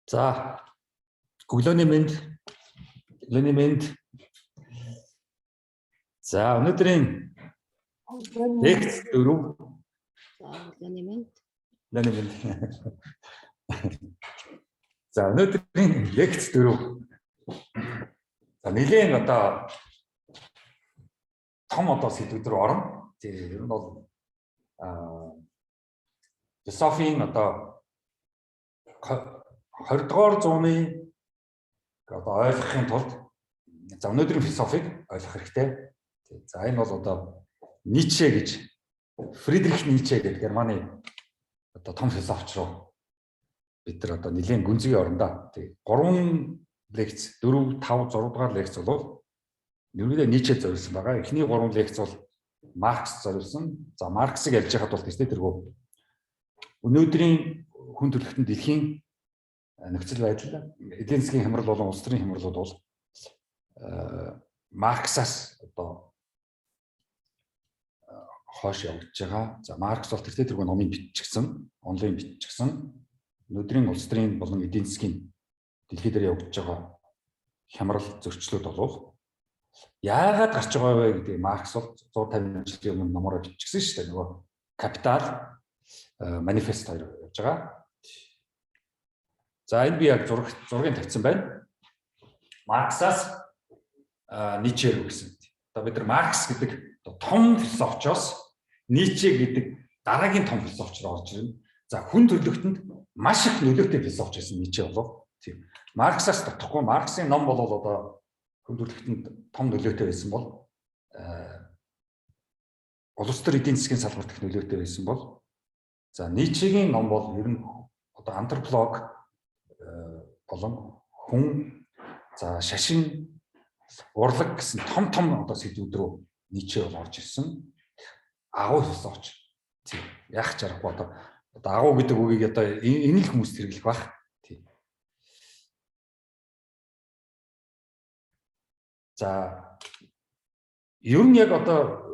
За өглөөний мэнд. За өнөөдрийн лекц 4. За өнөөдрийн лекц 4. За нэлээд одоо том сэдвүүд рүү орно. Ер нь бол философийн одоо 20 дугаар зууны одоо ойлгохын тулд за өнөөдрийн философиг ойлгох хэрэгтэй. За энэ бол одоо Ницше гэж Фридрих Ницше гэдэг Германы одоо том философч руу бид нар одоо нэлээд гүнзгий орно да. 3 лекц 4 5 6 дугаар лекц бол ерөнхийдөө Ницше зориулсан байгаа. Эхний 3 лекц бол Маркс зориулсан. За Марксыг ярьж байхад бол тест тэргүү өнөөдрийн хүн төрөлхтөн дэлхийн нөхцөл байдал эдийн засгийн хямрал болон улс төрийн хямралууд бол Марксаас одоо хойш явж байгаа. За Маркс бол тэр тэргүү номыг биччихсэн, онлайн биччихсэн. Өнөөдрийн улс төрийн болон эдийн засгийн дэлхий дээр явж байгаа хямрал зөрчлүүд бол яагаад гарч байгаа вэ гэдэг Маркс бол 150 жилийн өмнө номоор биччихсэн шүү дээ. Нөгөө Капитал манифест хоёр явж байгаа. За энэ би яг зургийг тавьсан байна. Марксаас Ницше рүү гэсэн. Одоо бид нар Маркс гэдэг том философчоос Ницше гэдэг дараагийн том философч руу орж ирнэ. За хүн төрлөختөнд маш их нөлөөтэй философч байсан Ницше болов. Тийм. Марксаас татахгүй Марксийн ном бол одоо хүн төрлөختөнд том нөлөөтэй байсан бол улс төр эдийн засгийн салбарт их нөлөөтэй байсан бол за Ницшегийн ном бол ер нь одоо антрополог болон хүн за шашин урлаг гэсэн том одоо сэдвүүд рүү Ницше бол орж ирсэн. Агуу философч. Тийм. Яах чарахгүй одоо агуу гэдэг үгийг одоо энэ л хүмүүст хэрэглэх байх. Тийм. За ер нь яг одоо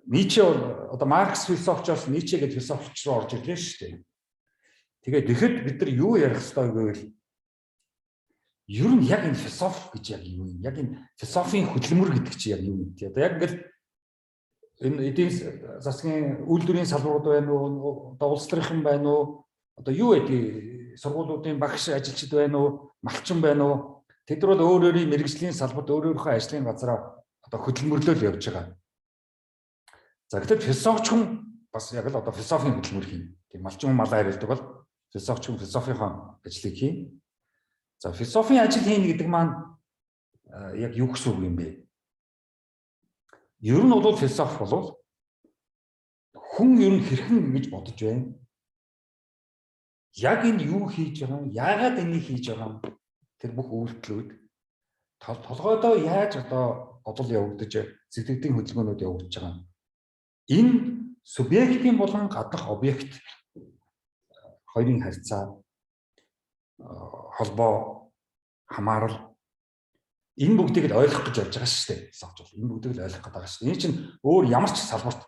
Ницше одоо Маркс философчоос Ницше гэдэг философч руу орж ирлээ шүү дээ. Тэгээд тэгэхэд бид нар юу ярих ёстой гэвэл ер нь яг энэ философи гэж яг юу юм? Яг энэ философийн хөдөлмөр гэдэг чинь яг юу юм? Одоо яг ингээл энэ эдийн засгийн үйлдвэрийн салбарууд байна уу? Одоо улс төрийн байна уу? Одоо юу гэдэг сургуулиудын багш ажилчид байна уу? Малчин байна уу? Тэд нар бол өөрөөрийн мэргэжлийн салбарт өөрийнхөө ажлын газараа одоо хөдөлмөрлөл явж байгаа. За гэтэл философч хүн бас яг л одоо философийн хөдөлмөр хийн. Тийм малчин хүн малаа хариулдаг бол философч хүн философийн ажлыг хийн. За философийн ажил хийн гэдэг маань яг юу гэсэн үг юм бэ? Ер нь бол философи бол хүн ер нь хэрхэн гэж бодож байна? Яг энэ юу хийж байгаа юм? Яагаад энийг хийж байгаа юм? Тэр бүх үйлдэлүүд толгойдоо яаж одоо бодол явагдаж, сэтгэлийн хөдөлгөөнүүд явагдаж байгаа юм? Энэ субъектийн болон гаднах объект хоёрын харьцаа холбоо хамаарал энэ бүгдийг л ойлгох гэж явж байгаа шүү дээ. Философч бол энэ бүгдийг л ойлгох гэдэг байгаа шүү дээ. Энэ чинь өөр ямар ч салбарт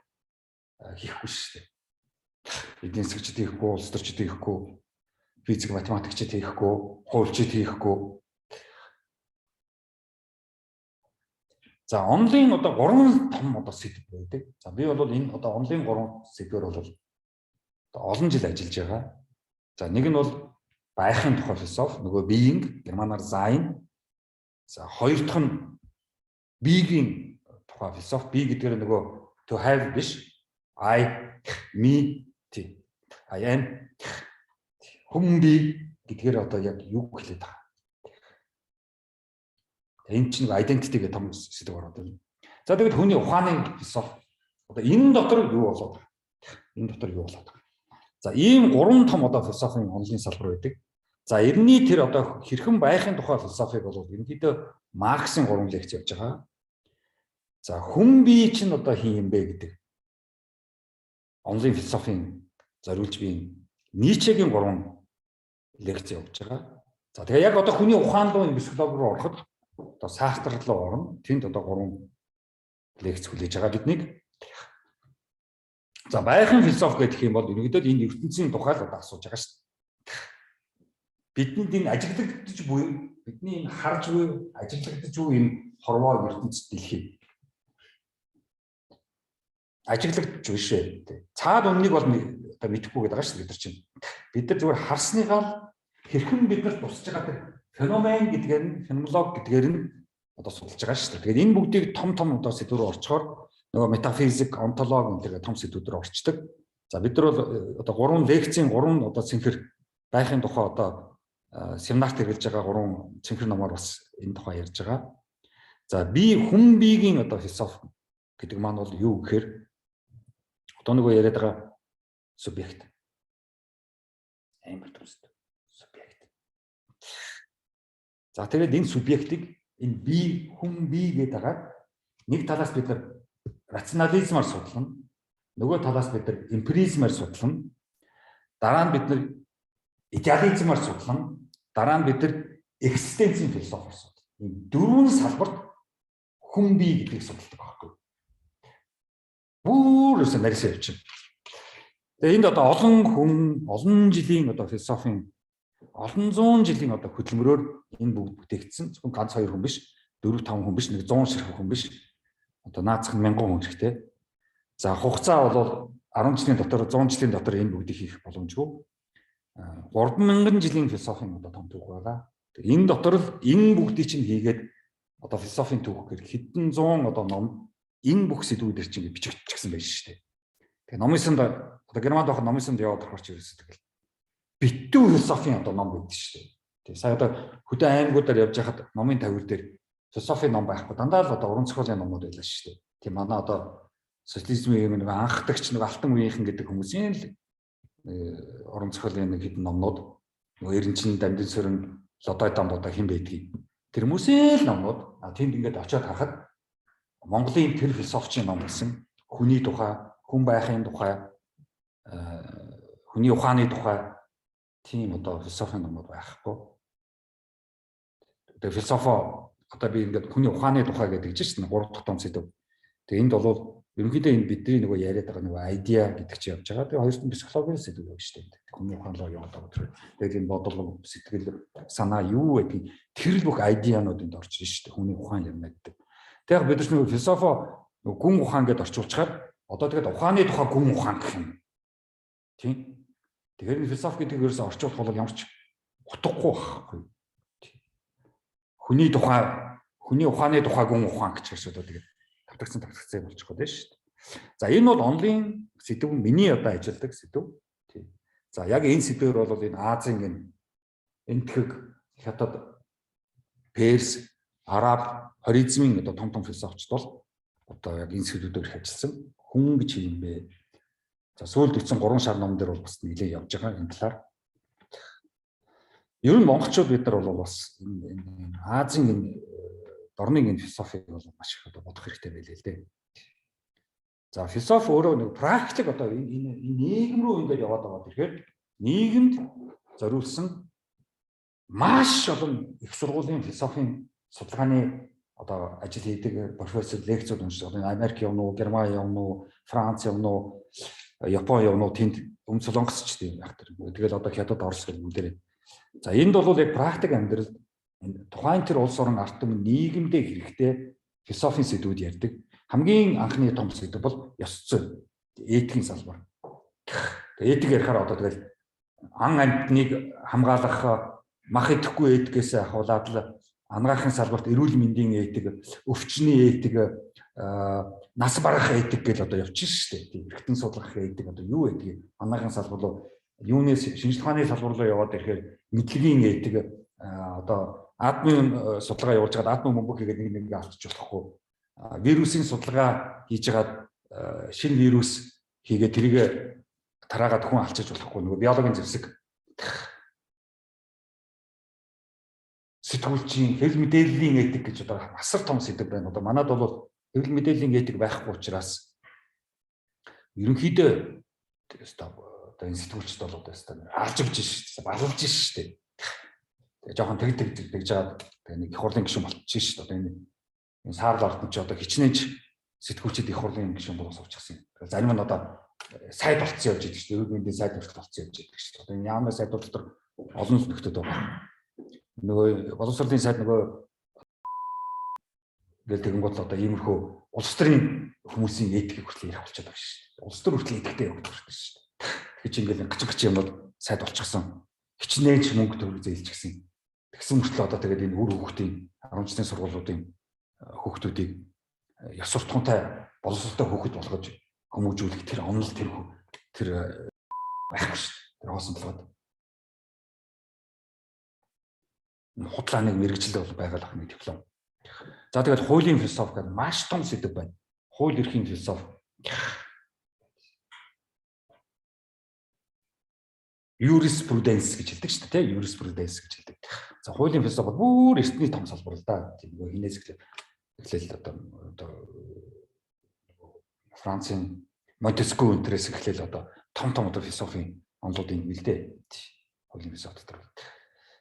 хийхгүй шүү дээ. Эдийн засгчид хийхгүй, улс төрчид хийхгүй, физик, математикчид хийхгүй, хуульчид хийхгүй. За онлайн одоо 3 том сэдв байдаг. За би бол энэ одоо онлайн 3 сэдвээр бол олон жил ажиллаж байгаа. За нэг нь бол байхын тухай философи, нөгөө being, германаар sein. За хоёр дахь нь being тухай философи. Be гэдгээр нөгөө to have биш. I, me, I am. Хүн би гэдгээр одоо яг юу хэлээд байгаа. Энэ чинь identity гэх том сэдв ороод байна. За тэгээд хүний ухааны философи. Одоо энэ дотор юу болоод байгаа? Энэ дотор юу болоод байгаа? За ийм 3 том одоо философийн онлын салбар байдаг. За эртний тэр одоо хэрхэн байхын тухай философиг бол ерөнхийдөө Марксийн 3 лекц явж байгаа. За хүн бие чинь одоо хин юм бэ гэдэг онлын философийн зориулж бий Ницшегийн 3 лекц явж байгаа. За тэгээ яг одоо хүний ухаан руу энэ психолог руу ороход одоо Сартр руу орно. Тэнд одоо 3 лекц хүлээж байгаа биднийг. За байхын философи гэх юм бол ерөнхийдөө энэ ертөнцийн тухай л одоо асууж байгаа шүү дээ. бидэнд энэ ажиглагдаж буй бидний энэ харж буй ажиглагдаж буй энэ хорвоо ертөнцийн дэлхий ажиглагдаж биш ээ. Цаад үннийг бол одоо мэдэхгүй гэдэг байгаа шүү дээ бид нар чинь. Бид нар зүгээр харсныгаа хэрхэн биднэрт тусаж байгаа тэр феномен гэдгээр нь феноменолог гэдгээр нь одоо судалж байгаа шүү дээ. Тэгээд энэ бүгдийг том одоо сэдвээр орчхоор нөгөө метафизик, онтологи гэх том сэдвүүдээр орчдөг. За бид нар бол одоо 3 лекцийн 3 одоо цэнхэр байхын тухай одоо семинарт хэрэглэж байгаа 3 цэнхэр номоор бас энэ тухай ярьж байгаа. За би хүн биеийн одоо философи гэдэг маань бол юу гэхээр одоо нөгөө яриад байгаа субъект. Амар төстэй субъект. За тэгээд энэ субъектыг энэ би хүн бие гэдэг байгаа нэг талаас бид нар рационализмаар судлана. Нөгөө талаас бид нар эмпиризмаар судлана. Дараа нь бид нар идеализмаар судлана. Дараа нь бид нар экзистенцийн философиор судлана. Энэ дөрвөн салбарт хүн бие гэдгийг судалдаг байхгүй. Бүрээс нарийнсаа явчихна. Тэгээ энд одоо олон жилийн одоо философийн олон зуун жилийн одоо хөдөлмөрөөр энэ бүгд бүтээгдсэн. Зөвхөн ганц 2 хүн биш, 4 5 хүн биш, нэг 100 ширхэг хүн биш. Одоо наацхан 1000 хүн хэрэгтэй. За хугацаа бол 10 жилийн дотор 100 жилийн дотор энэ бүгдийг хийх боломжгүй. 3000 жилийн философийн одоо том түүх байгаа. Энэ дотор л энэ бүгдийг чинь хийгээд одоо философийн түүх гэх хэдэн зуун одоо ном энэ бүх сэдвүүдээр чинь бичигдчихсэн байж штэ. Тэгээ номын санд одоо Германд байхад номын санд яваад орохч ерөөсөө тэгэл битүү философийн одоо ном байдаг штэ. Тэгээ сая одоо хөдөө аймагуудаар явж байхад номын тавир дээр философийн ном байхгүй дандаа л одоо уран зохиолын номууд байлаа штэ. Тийм манай одоо социализмын нэг анхдагч нэг алтан үеийнхэн гэдэг хүмүүсийн л уран зохиолын нэг хэдэн номнууд нөгөө Эренчин Дамжин Сөрөн Лодой Дамбуда хэн байдгийг тэр хүмүүсийн л номнууд тэнд ингээд очиод харахад Монголын тэр философчийн ном гэсэн хүний тухай, хүн байхын тухай, хүний ухааны тухай тийм одоо философийн номууд байхгүй. Тэгээ философо одоо би ингээд хүний ухааны тухай гэдэг чинь 3 дахь том сэдв. Тэгээ энд бол ерөнхийдөө энэ бидний нөгөө яриад байгаа нөгөө айдиа гэдэг чинь явж байгаа. Тэгээ хоёр дахь психологийн сэдв явж штэ. Хүний ухаанлоо яваад байгаа тэр. Тэгээ энэ бодлого, сэтгэл, санаа юу гэдгийг тэр л бүх айдианууд энд орж ирж штэ. Хүний ухаан юм гэдэг. Тэгэхээр бид нар нөгөө философо гүн ухаан гэдээ орчуулчихаар одоо тэгээд ухааны тухай гүн ухаан гэх юм. Тийм. Тэгэхээр энэ философи гэдэг ерөөсөө орчуулах бол ямар ч утгагүй байхгүй. Хүний ухааны тухай гүн ухаан гэж хэлсэн одоо тэгээд тавтагцсан болчих гээд байна шүү дээ. За энэ бол онлайн сэдв миний одоо ажилладаг сэдв. Тийм. За яг энэ сэдвээр бол энэ Азийн энэ тхэг хятад, Перс, Араб, хоризмын одоо том философчд бол одоо яг энэ сэдвүүдээр ажилласан. Хүн гэж юм бэ? За сүүлд бичсэн 3 шар ном дээр бол бас нэлээд явж байгаа энэ талаар. Ер нь монголчууд бид нар бол бас энэ Азийн энэ дорны энэ философиг бол маш их одоо бодох хэрэгтэй байлээ л дээ. За философи өөрөө нэг практик одоо энэ нийгэм рүү ингээд яваад байгаа. Тэгэхээр нийгэмд зориулсан маш олон их сургуулийн философийн судалгааны одоо ажил хийдэг профессор лекцүүд уншиж байгаа. Америк явна уу, Герман явна уу, Франц явна уу, Япон явна уу, тэнд өмнө Солонгосч тийм яг тэр. Тэгэл одоо Хятад, Орос гэх мэтэр. За энд бол яг практик амьдрал тухайн тэр улс орон ард түмэн нийгэмдээ хэрэгтэй философийн сэдвүүд ярьдаг. Хамгийн анхны том сэдв бол ёс зүй, этикийн салбар. Этик ярихаар одоо тэгэл ан амьтныг хамгаалах, мах идэхгүй этикээс ахуулаад л анагаахын салбарт эрүүл мэндийн этик, өвчний этик, нас барах этик гэж одоо явчихна шүү дээ. Тийм эргэтэн судлах этик одоо юу гэдгийг анагаахын салбар руу юунес шинжлэх ухааны салбар руу яваад ирэхээр мэдлэгийн этик одоо атомын судалгаа явуулж байгаа атом бөмбөг гэдэг нэг алдчих болохгүй. Вирусын судалгаа хийж байгаа шинэ вирус хийгээд тэрийг тараагаад хүн алчиж болохгүй. Нөгөө биологийн зэвсэг сэтгүүлчийн хэвлэл мэдээллийн этик гэж одоо асар том сэдв байна. Одоо манад бол хэвлэл мэдээллийн этик байхгүй учраас ерөнхийдөө одоо энэ сэтгүүлчд бол одоо алж өгч шээ, балуулж шээ. Тэгээ жоохон тэгж жаад нэг их хурлын гишүүн болчихсон шүү дээ. Одоо энэ саарл ардын чи одоо хичнээн сэтгүүлчид их хурлын гишүүн болох суучихсан. Зарим нь одоо сайд болцсон явж идэг шүү дээ. Өвгөндийн сайд болцсон явж идэг шүү дээ. Одоо энэ яамны сайд дотор олон нөхдөд байгаа. Нөгөө боловсролын сайд нөгөө гэдэг нь бол одоо иймэрхүү улс төрийн хүмүүсийн этикийг хүртэл ярих болчиход байгаа шүү дээ. Улс төр хүртэл этиктэй явагдаж байна шүү дээ. Тэгэхээр чи ингээл гिच юм бол сайд болчихсон. Хичнээн ч мөнгө төгрөг зээлж гисэн. Тэгсэн мөртлөө одоо тэгээд энэ үр хүүхдийн 10 жилийн сургуулиудын хүүхдүүдийг ёс суртахуунтай боловсролтой хүүхэд болгож хүмүүжүүлэх тэр онол тэр байхгүй шүү дээ. Тэр хоосон толгойд хутлааныг мэрэгчлээ бол байгаль ахны диплом. За тэгээд хуулийн философи гэдэг маш том сэдэв байна. Хууль эрхийн философи. Юриспруденс гэж хэлдэг шүү дээ, юриспруденс гэж хэлдэг. За хуулийн философи бүр эртний том салбар л да. Тийм нөгөө хинээс эхлээл одоо Францын Монтеску интерес эхлээл одоо том одоо философийн онолуудын нэлдээ хуулийн философи дотор.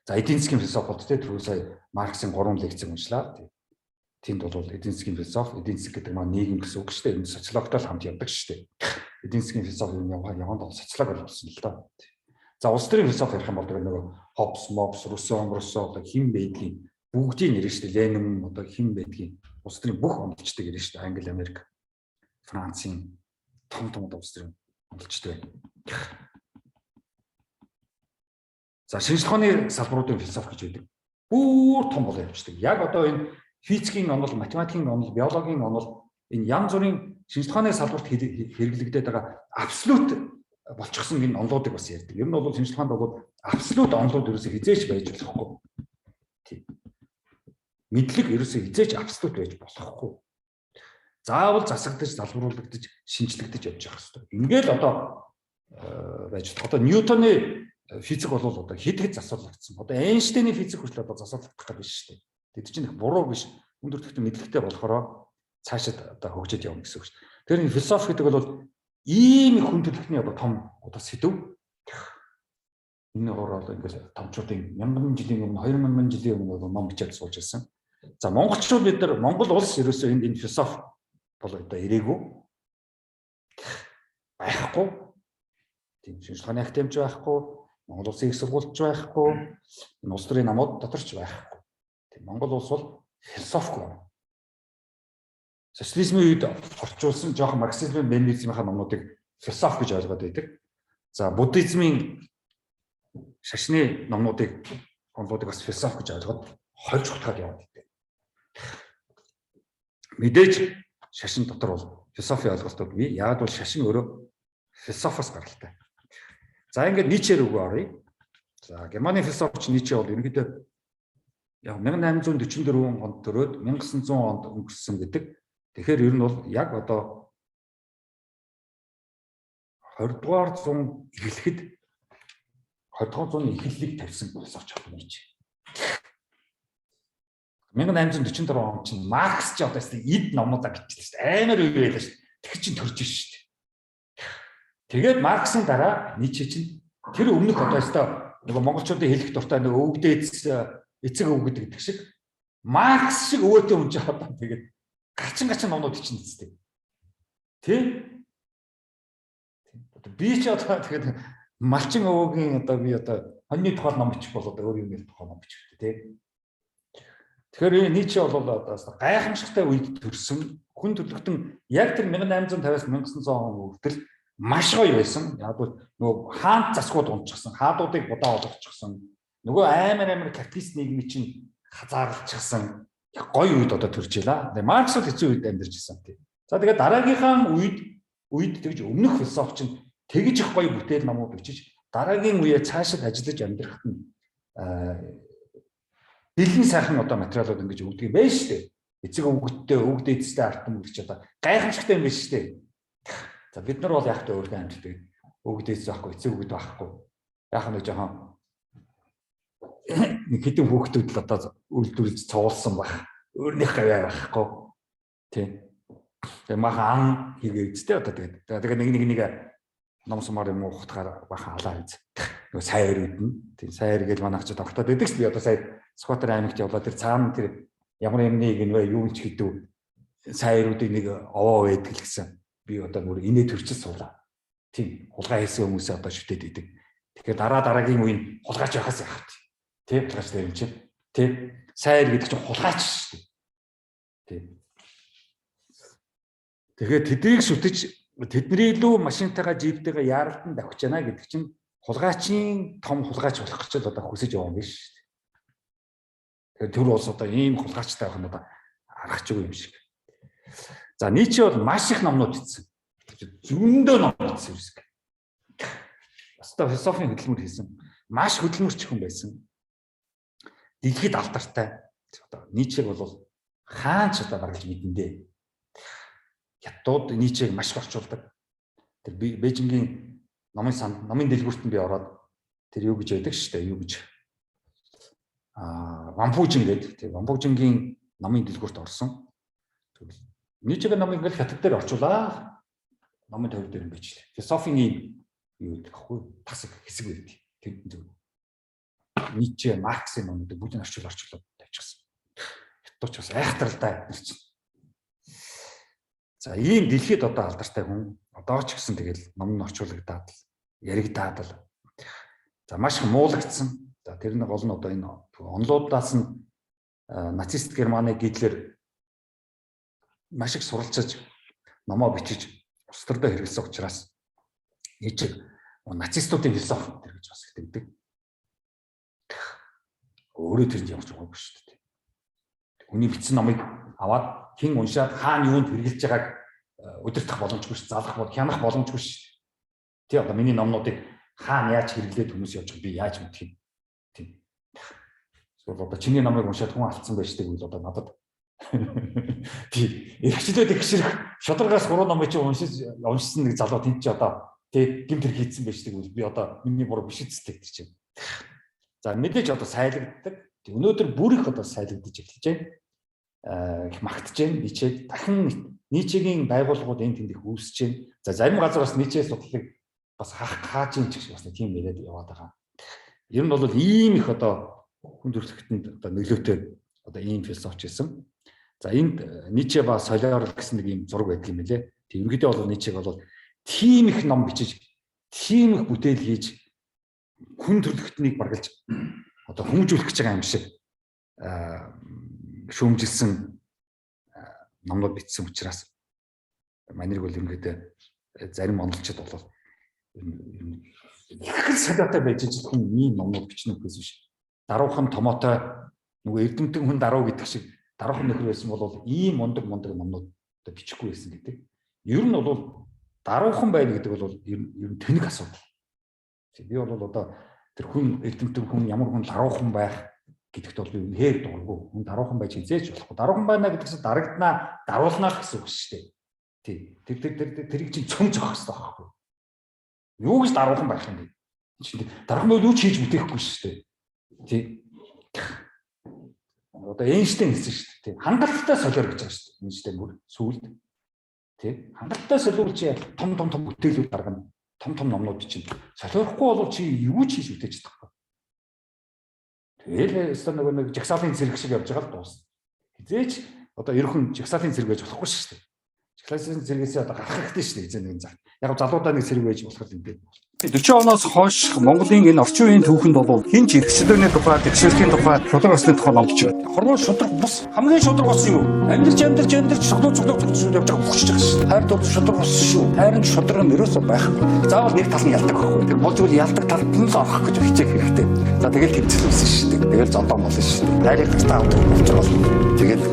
За эдийн засгийн философи бол түрүү сая Марксийн 3 лекцийг уншлаа. Тэнд бол эдийн засгийн философи, эдийн засаг гэдэг маань нийгэм гэсэн үг шүү дээ. Энэ социологтой л хамт явдаг шүү дээ. Эдийн засгийн философи яванд бол социолог болсон л да. За улс төрийн философи ярих юм бол нөгөө Хоббс, Мобс, Руссо одоо хин байдгийн бүгдийн нэр шүү дээ. Ленин одоо хин байдгийн улс төрийн бүх онолчдыг ярина шүү дээ. Англи, Америк, Францын том улс төрийн онолчд байна. За шинжлэх ухааны салбаруудын философи гэж байдаг. Бүр том болоо явчихдаг. Яг одоо энэ физикийн онол, математикийн онол, биологийн онол энэ янз бүрийн шинжлэх ухааны салбарт хэрэглэгдээд байгаа абсолют болчихсон энэ онолуудыг бас ярьдаг. Ер нь бол шинжлэх ухаанд бол абсолют онолууд ерөөсөө хизээч байж болохгүй. Тийм. Мэдлэг ерөөсөө хизээч абсолют байж болохгүй. Заавал засагдаж, залбируулагдаж, шинжлэгдэж явж явах хэрэгтэй. Ингээл одоо байж одоо Ньютоны физик бол одоо хэд засварлагдсан. Одоо Эйнштейний физик хүртэл одоо засварлагдах гэдэг биш шүү дээ. Тэд чинь их буруу биш. Өндөр түвшний мэдлэгтэй болохоор цаашид одоо хөгжиж явна гэсэн үг шүү. Тэр энэ философи гэдэг бол ийм их хүн төрөлхтний одоо том одоо сэдв. Энэ орол ингээл томчуудын 1000 жилийн өмнө 2000 жилийн өмнө бол ном бичээд суулж ирсэн. За монголчууд бид нар Монгол улс ерөөсөө энэ философи бол одоо ирээгүй байхгүй. Тийм шинжлэх ухааны академич байхгүй. Монгол улсын их сургуульч байхгүй. Энэ улс төрийн намууд доторч байхгүй. Тийм Монгол улс бол философигүй. Социализмын үед орчуулсан жоохон марксизмын, ленинизмын номнуудыг философи гэж ойлгоод байдаг. За буддизмын шашны номнуудыг бас философи гэж ойлгоод хольж утгаад яваад байдаг. Мэдээж шашин дотор бол философи ойлголтууд бий. Яг бол шашин өөрөө философоос гаралтай. За ингээд Ницше рүү оръё. За Германы философч Ницше бол ерөнхийдөө яг 1844 онд төрөөд 1900 онд өнгөрсөн гэдэг. Тэгэхээр ер нь бол яг одоо 20 дугаар зуун эхлэхэд 20 дугаар зууны эхлэлийг тавьсан философч байна Ницше. 1844 онд чинь Маркс ч одоо эд номнуудаа бичсэн шүү дээ. Амар үе байлаа шүү дээ. Тэгэх чинь төрж шүү дээ. Тэгээд Марксийн дараа Ницше чинь тэр өмнөх одоо нөгөө монголчуудын хэлэх дуртай нөгөө өвгдээц эцэг өвгд гэдэг шиг Маркс шиг өвөөтэй хүн ч одоо тэгээд гачин номнууд чинь нэцтэй. Тэ? Би ч одоо тэгээд малчин өвөгийн одоо би одоо хоньны тухай ном бичих болоод өөр юм дээр тухай ном бичих тэ. Тэгэхээр Ницше бол одоо гайхамшигтай үед төрсэн хүн төрлөختөн яг тэр 1850-аас 1900 он хүртэл маш гоё байсан. Яг бол нөгөө хаант засгууд унчихсан, хаадуудыг будаа болгочихсон. Нөгөө амар капиталист нийгмийн чинь хазаарлчихсан. Гоё үед одоо төрж илаа. Маркс бол хэцүү үед амьдарч ирсэн тийм. За тэгээд дараагийнхаа үед тэгж өмнөх философч нь тэгж их гоё бүтээл номууд бичиж дараагийн үеэ цаашид ажиллаж амьдрахад нь бэлэн сайхан одоо материалууд ингэж өгдөг юм байна шүү дээ. Эцэг өвгөдтэй, өвгдээцтэй артан гэж одоо гайхамшигтай юм байна шүү дээ. За бид нар бол яг та өөртөө амжилтдаг. Өвгдээц байхгүй, эцэг өвгд байхгүй. Яг нэг жоохон нэг хэдэн хүүхдүүд л одоо үйлдвэрлэж цоволсон баг. Өөрнийх гавьяа байхгүй. Тийм. Тэгээ махан хийгээ үстэй одоо тэгээд нэг ном сумаар юм уу хутгаар бахан алаа үз. Нөгөө сайр үүдэн. Тийм сайр гэж манайх ч тогтоод байдаг ч би одоо сая Скватер аймагт явлаа тэр цаана тэр ямар юмныг нэ юу ч хийдүү сайруудыг нэг овоо байдаг л гэсэн. Би одоо бүр инээ төрчил суулаа. Тийм хулгай хийсэн хүмүүсээ одоо шүтээд идэг. Тэгэхээр дараагийн үеийн хулгайч байхаас яах вэ? Тэ хулгайч дээр юм чинь. Тэ сайр гэдэг чинь хулгайч шүү дээ. Тэ. Тэгэхээр тэднийг шүтэж тэдний илүү машинтайгаа жиптэйгээ яаралдан давхиж байна гэдэг чинь хулгайчийн том хулгайч болох гэж л одоо хүсэж яваа юм биш шүү дээ. Тэгэхээр тэр улс одоо ийм хулгайчтай байх нь одоо аргач юм шиг. За Ницше бол маш их номнууд бичсэн. Зөндөө ном бичсэн юм шиг. Өстой философийн хөдөлмөр хийсэн. Маш хөдөлмөрч хүн байсан. Дэлхийд алдартай. Одоо Ницшег бол хаанч одоо баргалж мэдэндээ. Хятад Ницшег маш орчуулдаг. Тэр Бээжингийн номын дэлгүүрт би ороод тэр юу гэж яддаг шүү дээ. Юу гэж Ванфужин гэдэг. Тэр Ванфужингийн номын дэлгүүрт орсон. Ницшегийн номыг ингээл хятад дээр орчуулаа. Номын төвд дээр юм бичлээ. Философийн юу гэдэг аахгүй тасаг хэсэг байдаг. Тэр зөв. Ницше, Марксийн номуудыг бүгдийг орчуулаад тавьчихсан. Хятадч бас айхтралтай нар чинь. За ийм дэлхийд одоо алдартай хүн одоо ч гэсэн тэгэл ном нь орчуулагдаад яригдаад л. За маш их муулагдсан. За тэр нэг гол нь одоо энэ онлуудлаас нь нацист Германы Гитлер маш их суралцаж номоо бичиж устдаа хэрэглэсэн учраас Ницше нацистуудын философи гэж бас их тэгдэг. Өөрөө тэр нь явж байгаагүй шүү дээ. Хүний бичсэн номыг аваад хэн уншаад хаана юунд хэрэгжилж байгааг удирдах боломжгүй ш, залах бол хянах боломжгүй ш. Тий одоо миний номнуудыг хаана яаж хэрэглээд хүмүүс явж байгааг би яаж мэдэх юм. Тий. Эсвэл одоо чиний номыг уншаад хүн алдсан байждаг үйл одоо надад тий эрхчлээд ихшрэх шударгаас 3 номыг чи уншсан нэг залуу тэнд чи одоо тий гэмтэр хийцэн байждаг үйл би одоо миний буруу биш үстэй тэр чинь. За мэдээж одоо сайлагддаг. Өнөөдөр бүр их одоо сайлагдаж эхэлж байна. Их магтж байна. Ницше дахин Ницшегийн байгууллагууд энэ тэнд их үүсэж байна. За зарим газар бас Ницше судлалыг бас хааж ин ч гэж бас тийм яриад яваад байгаа. Ер нь бол ийм их одоо хүн төрөлхтөнд одоо нөлөөтэй одоо ийм философч байсан. За энд Ницше ба солиор гэсэн нэг ийм зураг байдаг юм билэ. Тэг ерөнхийдөө бол Ницшег бол тийм их ном бичиж, тийм их бүтээл хийж хүн төрөлхтнийг баргалж одоо хүмүүжүүлэх гэж байгаа юм шиг шүүмжилсэн номнууд бичсэн учраас манайг бол ерөнхийдөө зарим онолчид бол их солиотой байж ч хүн ийм номнууд бичнэ гэсэн биш. Даруухан томоотой нөгөө эрдэмтэн хүн даруу гэдэг шиг даруухан нөхөр байсан бол ийм мундаг номнууд одоо бичихгүй байсан гэдэг. Ер нь бол даруухан байна гэдэг бол ер нь тэнэг асуудал. Би бол одоо тэр хүн эрдэмтэн хүн ямар хүн даруухан байх гэдэгт бол би үнээр дурггүй. Хүн даруухан байж хизээч болохгүй. Даруухан байна гэдэгс дарагднаа, даруулнаа гэсэн үг шүү дээ. Тий. Тэрийг чинь цөм жоох хэрэгтэй байхгүй. Юу гэж даруухан байх юм бэ? Чинь даруухан бол юу ч хийж бүтэхгүй шүү дээ. Тий. Одоо Эйнштейн хэлсэн шүү дээ. Хангалттай солиор гэж байгаа шүү дээ. Эйнштейн бүр сүүлд. Тий. Хангалттай солиор чи том бүтээлүүд гаргана. Том номнууд чинь солиорхгүй бол чи юу ч хийж үтэж чадахгүй. Тэгэл өстө нэг жагсаалын зэрэг шиг явж байгаа л дуусна. Хизээч одоо ерхэн жагсаалын зэрэг байж болохгүй шүү дээ. Жагсаалын зэрэгээс одоо гарах хэрэгтэй шүү дээ хизээ нэгэн зах. Яг залуудаа нэг зэрэг байж болох юм дээ. 40 оноос хойш Монголын энэ орчин үеийн түүхэнд бол хинч эрхчлөөний тухай, тэгшэрхийн тухай, шудраг усны тухай ном бичиж байна. Хорвоо шудраг бус хамгийн шудраг ус юм уу? Амьдарч цоглоо явж байгаа бухчих байгаа шүү. Хайр бол шудраг ус шүү. Хайрын шудраг нь ерөөсөө байхгүй. Заавал нэг тал нь ялдаг байхгүй. Тэр болж үл ялдаг талд нь л орох гэж хичээх хэрэгтэй. За тэгэл тэмцэлсэн шүү дээ. Тэгэл зондоо болно шүү дээ. Найрыг тастаа авдаг болж байгаа бол тэгэл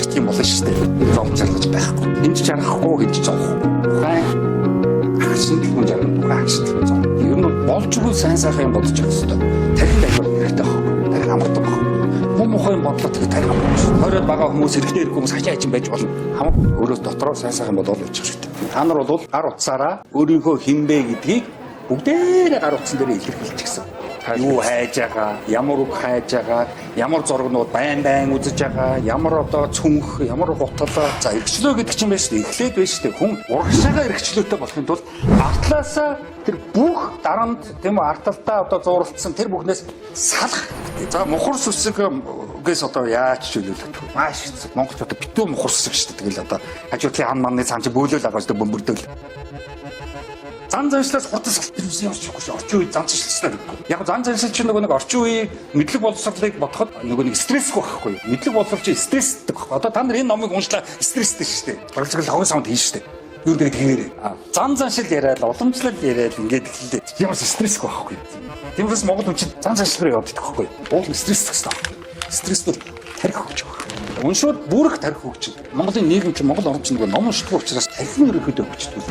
тийм болно шүү дээ. Зовцолж байхгүй. Энд чарахгүй гэж зовх. Агшин хүн жаргал бүх агшин хүн зов. Ер нь болж үгүй сайн сайхан бодож явах хэрэгтэй. Тархин дахиад хэрэгтэй байхгүй. Тархин амардаг байхгүй. Муу мухайн бодлоод тархин амардаг. Хороод байгаа хүмүүс эрэгтэй ирэх хүмүүс хачаа хачин байж болно. Хамаг өөрөө дотроо сайн сайхан бодоод явчих хэрэгтэй. Та нар бол гар утсаараа өөрийнхөө хинбэ гэдгийг бүгдээрээ гар утсан дээр илэрхийлчихсэн. Юу хайж байгаа, ямар үг хайж байгаа, ямар зургнууд байн үзэж байгаа, ямар одоо цүнх, ямар гуталаа. За эрхчлөө гэдэг чинь байж тээ. Эхлээд байж тээ. Хүн урагшаага эрхчлөөтэй болохын тулд артлаасаа тэр бүх дарамт тийм үү арталтаа одоо зууралцсан тэр бүхнээс салах. За мухар сүсгээс одоо яаж чөлөөлөх вэ? Маш хэцүү. Монголч одоо битүү мухар сүсэг шүү дээ. Тэгэл одоо хажуудлын хан манны цаан чи бөөлөл агаас бөмбөрдөл. Зан заншлаас хурдан салбарсан явчихгүй шүү. Орчин үед зан заншлаа гэдэг. Яг зан заншил чинь нөгөө нэг орчин үеийн мэдлэг боловсролыг бодоход нөгөө нэг стрессгүй байхгүй. Мэдлэг боловсрол чинь стресстэй байхгүй. Одоо та нар энэ номыг уншлаа стресстэй шүү дээ. Барилгал хогон савд хийн шүү дээ. Юу гэдэг тэгээрээ. Зан заншил яриад, уламжлал яриад ингээд хэлээ. Ямар стрессгүй байхгүй. Тиймээс Монгол хүн чинь зан заншил руу явдаг байхгүй. Уул стресстэй байхгүй. Стресс бол тарих өгч байгаа. Уншууд бүрэх тарих өгч. Монголын нийгэм чинь Монгол орн чинь нөгөө ном уншдаг учраас тархины өрөөхөд өгчдөг.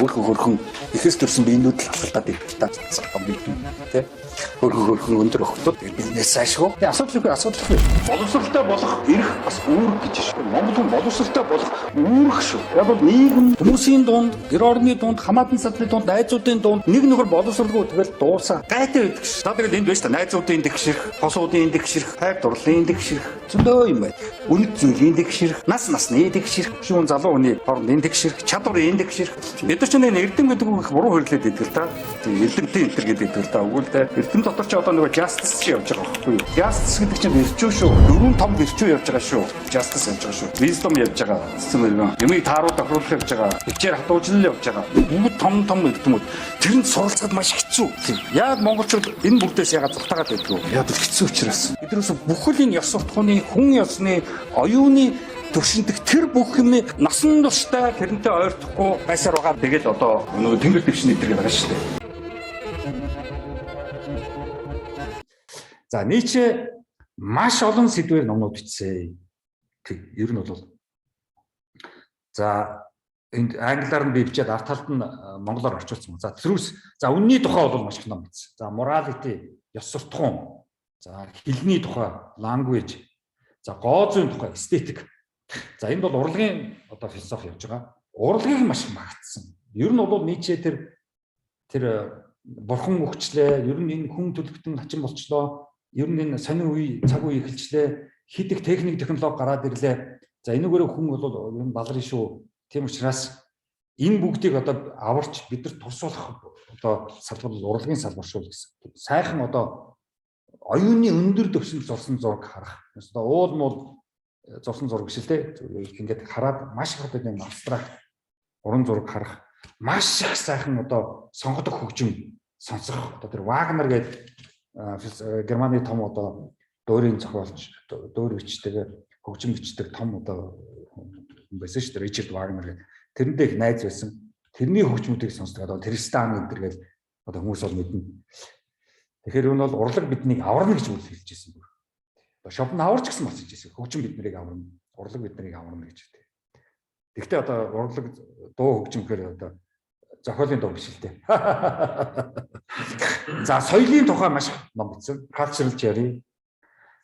Хөрхөн ихэс төрсэн биенүүд л халтаад ирдэг. Тэ хөрхөн өндөр өгтөд бизнес ашгүй. Асуудал. Боловсралтай болох эрх бас үүрэг гэж шүү. Монгол хүн боловсралтай болох үүрэг шүү. Яг бол нийгэм хүмүүсийн дунд, гэр орны дунд, хамаатан садны дунд, найзуудын дунд нэг нөхөр боловсралгүй тэгэл дуусаа. Гайтай байдаг ш. Та тэгэл энд байж та найзуудын дэгшэрх, хосуудын дэгшэрх, хайр дурлалын дэгшэрх зөндөө юм байна. Үнэт зүйлийн дэгшэрх, насны дэгшэрх, шүүн залуу хүний хоорондын дэгшэрх, чадварын дэгшэрх. Бид нар ч нэг эрдэм гэдэг үг буруу хөрлөд идэг л та. Тийм эрдэмтэн энтер гэдэг л та. Өгвөл тэ эрдэм дотор ч одоо нэг justice чи явж байгаа байхгүй юу? Justice гэдэг чинь ирчүү шүү. 4-5 ирчүү явж байгаа шүү. Justice явж байгаа шүү. Wisdom явж байгаа. Цэцэн мөргөн. Юмыг тааруулах тохируулах явж байгаа. Хичээр хатуужлал явж байгаа. Бүгд том эрдэмүүд. Тэрэнд суралцахад маш хэцүү. Яг монголчууд энэ бүрдээс ягаад зуртагаад байдгүй. Яг л хэцүү учраас. Эднээс бүхэл энэ ёс суртахууны хүн ёсны оюуны төвшинтэг тэр бүх юм насан туршдаа тэрнтэй ойртохгүй байсаар байгаа. Тэгэл одоо нөгөө тэнгэр дэвшний эдгээр байгаа шүү дээ. За Ницше маш олон сэдвээр номнууд бичсэн. Тэг ер нь бол за энд англиар нь бичээд арт талд нь монголоор орчуулсан. За truth. За үнний тухай бол маш их ном бичсэн. За morality, ёс суртахуун. За хэлний тухай language. За гоо зүйн тухай aesthetic. За энэ бол урлагийн одоо философи явж байгаа. Урлагийг маш их магтсан. Ер нь бол Ницше тэр бурхан өгчлээ. Ер нь энэ хүн төлөвтөн хачин болчлоо. Ер нь энэ сонин үе цаг үе эхэлчлээ. Хэд их техник технологи гараад ирлээ. За энэгээр хүн бол ер нь балрын шүү. Тийм учраас энэ бүгдийг одоо аварч бид нар тусуулах одоо салбар урлагийн салбар шүү гэсэн. Сайхан одоо оюуны өндөр төвшөнд зурсан зураг харах. Одоо уул муул зурсан зураг шүү дээ. Ингээд хараад маш их одоо юм абстракт уран зураг харах. Маш их сайхан одоо сонгодог хөгжим сонсох. Одоо тэр Вагнер гэдэг Германы том одоо дуурийн зохиолч, дуур бичдэг, хөгжим бичдэг том одоо хүн байсан шүү дээ. Ричард Вагнер гэдэг. Тэрэндээ их найз байсан. Тэрний хөгжмүүдийг сонсдог. Одоо Тристан энэ төр гэж одоо хүмүүс бол мэднэ. Тэгэхээр энэ бол урлаг биднийг аварна гэж үл хэлж ирсэн бүр. Одоо Шопен аварч гэсэн бас хэлж ирсэн. Хөгжим биднийг аварна. Урлаг биднийг аварна гэж үү. Гэхдээ одоо урлаг дуу хөгжим гэхээр одоо зохиолын дуу биш л дээ. За соёлын тухай маш их ном бичсэн. Cultural theory.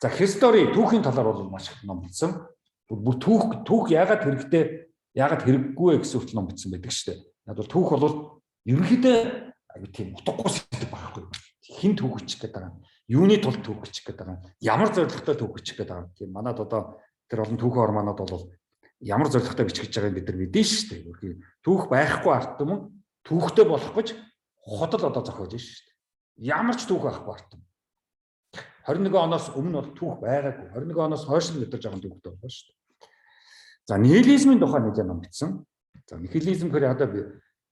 За history түүхийн талаар бол маш их ном бичсэн. Бүр түүх яагаад хэрэгтэй, яагаад хэрэггүй гэсэн үгт ном бичсэн байдаг шүү дээ. Яг бол түүх бол ерөнхийдөө тийм утгагүй сэдв байхгүй. Хин түүх бичих гэдэг байгаа. Юуны тулд түүх бичих гэдэг байгаа. Ямар зорилготой түүх бичих гэдэг байгаа. Тийм манад одоо тэр олон түүхэн ормонод бол ямар зорилготой бичих гэж байгааг бид нар мэдэн шүү дээ. Түүх байхгүй арт юм. Түүхтэй болох гэж хотол одоо зохиож шүү дээ. Ямар ч түүх байхгүй арт юм. 21 оноос өмнө бол түүх байгаагүй. 21 оноос хойш нь өдөрж байгаа түүхтэй болно шүү дээ. За нихилизмын тухай нэг юм бичсэн. За нихилизм гэхээр одоо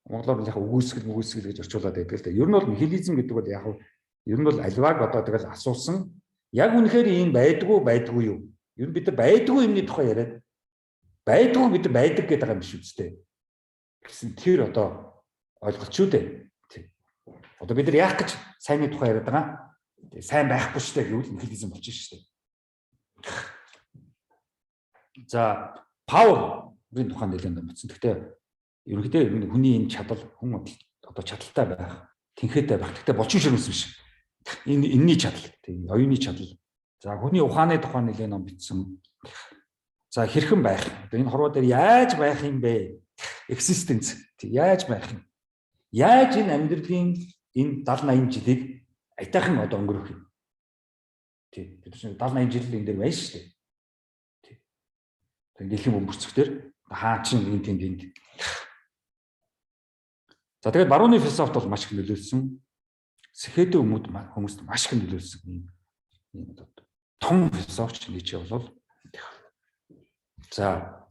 монголоор яг үгүйсгэл гэж орчуулад байдаг л да. Ер нь бол нихилизм гэдэг бол яг ер нь бол альваг одоо тэгэл асуусан. Яг үнэхээр ийм байдгүй юу? Ер нь бид нар байдгүй юмны тухай яриад байдгүй бид байдаг гэдэг юм биш үстэй. Гэсэн тэр одоо ойлголт шүү дээ. Одоо бид нар яах гэж сайнны тухай яриад байгаа. Сайн байхгүй шүү дээ гэвэл нихилизм болчих шүү дээ. За power-ийн тухай нэлээд мэдсэн. Гэхдээ ерөнхийдөө хүний энэ чадал хүн одоо чадaltaй байх, тэнхээтэй байх. Гэхдээ булчин ширмэс биш. Энэний чадал, тийм оюуны чадал. За хүний ухааны тухай нэлээд ном бичсэн. За хэрхэн байх? Одоо энэ хорвоо дээр яаж байх юм бэ? Existence. Яаж байх юм? Яаж энэ амьдралын энэ 70-80 жилийг айтайхан одоо өнгөрөх юм? Тийм. Бид чинь 70-80 жил энэ дээр байна шүү дээ. Дэлхийн бөмбөрцөгтөр хаа чин энэ тэнд. За тэгээд барууны философт бол маш их нөлөөлсөн. Сэхэдэн хүмүүст маш их нөлөөлсөн ийм том философч Ницше бол. За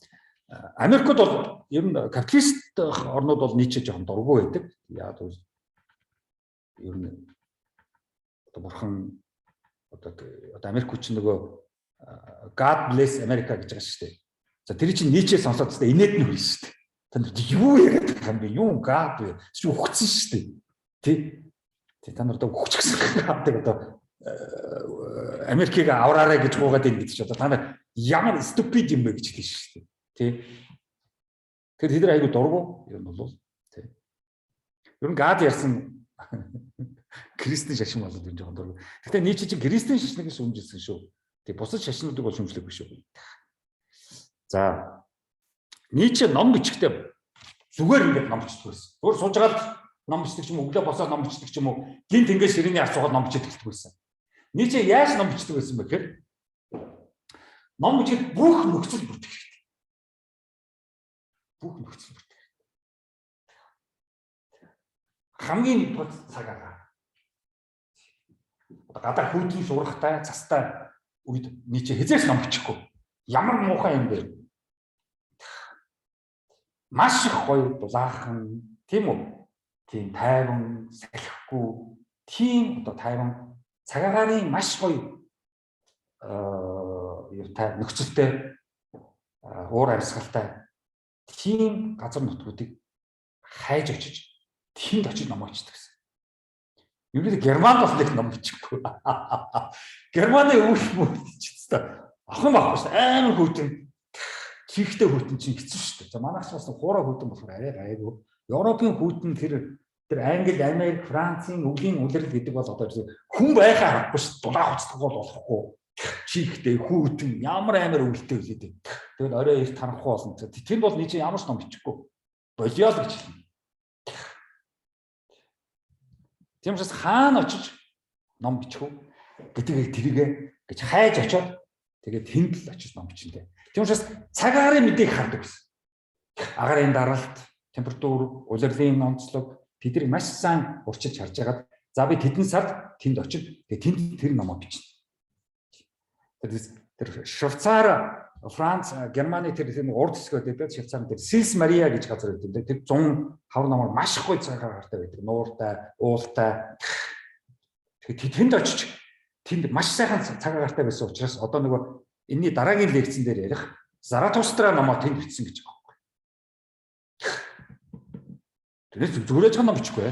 Америкт бол ер нь капиталист орнууд бол нийцээ жоохон дургүй байдаг. Яг бол ер нь одоо бурхан одоо Америк хүч нөгөө God bless America гэж байгаа шүү дээ. За тэр чинь нийцээ сонсоод тест инээд нь хэл шүү дээ. Танд юу яриад байгаа юм бэ? Юу God вэ? Чи өгцөн шүү дээ. Тэ та нар одоо өгч гэсэн гадаг одоо Америкийг авраарай гэж гуугаад байна гэдэг чи одоо та нар ямар stupid юм бэ гэж хэлсэн шүү дээ. Тэ. Тэгэхээр тэд нар айгүй дургу ер нь бол тэ. Ер нь God ярьсан Кристийн шашин болоод энэ жоохон дургу. Гэхдээ нийч чинь Кристийн шашныг шүүмжилсэн шүү. Тэг бусад шашнуудыг бол шүүмжлэхгүй шүү. За нийч ном бичгтээ зүгээр ингээд ном бичдэг байсан. Зүгээр сууж агаад ном бичдэг ч юм уу, өглөө босоод ном бичдэг ч юм уу, гинт ингээд ширээний асуугаад ном бичдэг байсан. Нийч яаж ном бичдэг байсан бэ гэхээр ном бичгээд бүх нөхцөл бүрдэх хэрэгтэй. Бүх нөхцөл бүрдэх хэрэгтэй. Хамгийн нэгдүгээр цаг агаа. Гадаа хүйдэн шуурхтай, цастай үед нийч хязгаарч ном бичихгүй. Ямар муухай юм бэ? Маш их гоё дулаахан, тийм үү? Тийм тайван, салхихгүй, тийм одоо тайван цагаагаарын маш гоё нөхцөлтэй уур амьсгалтай тийм газар нутгуудыг хайж очиж тэнд очиж ном бичдэг гэсэн. Юу гэдэг Германд бас нэг ном бичихгүй. Германы өвч мөчтэй ахын баггүй шүү дээ. Амар хүйтэн чихтэй хүйтэн чинь хэцүү шүү дээ. За манайх бас хуурай хүйтэн болохоор арай гайгүй. Европын хүйтэн тэр Англи, Америк, Францын өвлийн үлрэл гэдэг бол одоо хүн байхаа харахгүй шүү дээ. Дулаах уцдаг бол болохгүй. Чихтэй хүйтэн ямар амар өвөлтэй үлээд. Тэгэл орой их таранхгүй болно. Тэнд бол нийт ямар ч ном бичихгүй. Болио л гэж хэлнэ. Тийм учраас хаана очиж ном бичих вэ? Гэтээ тэрийгэ гэж хайж очиод тэгээд тэнд л очиж ном бичнэ. Тийм учраас цагаараа мэдээг хардаг гэсэн. Агарын даралт, температур, улирлын онцлог тэднийг маш сайн урчилж харж агаад за би тэдэн сард тэнд очиж тэгээд тэнд тэр номоо бичнэ. Тэр Швейцар, Франц, Германы тэр урд хэсгүүд байдаг. Швейцар тэр Сис Мария гэж газар байдаг. Тэр 100 хавар намар маш их гоё цагаар гартай байдаг. Нууртай, уултай. Тэгээд тэнд очиж тэнд маш сайхан цагаар гартай байсан учраас одоо нөгөө энэний дараагийн лекцэн дээр ярих Заратустра номоо тэнд бичсэн гэж байгаа байхгүй. Тэгээд зүгээр ч ном бичихгүй.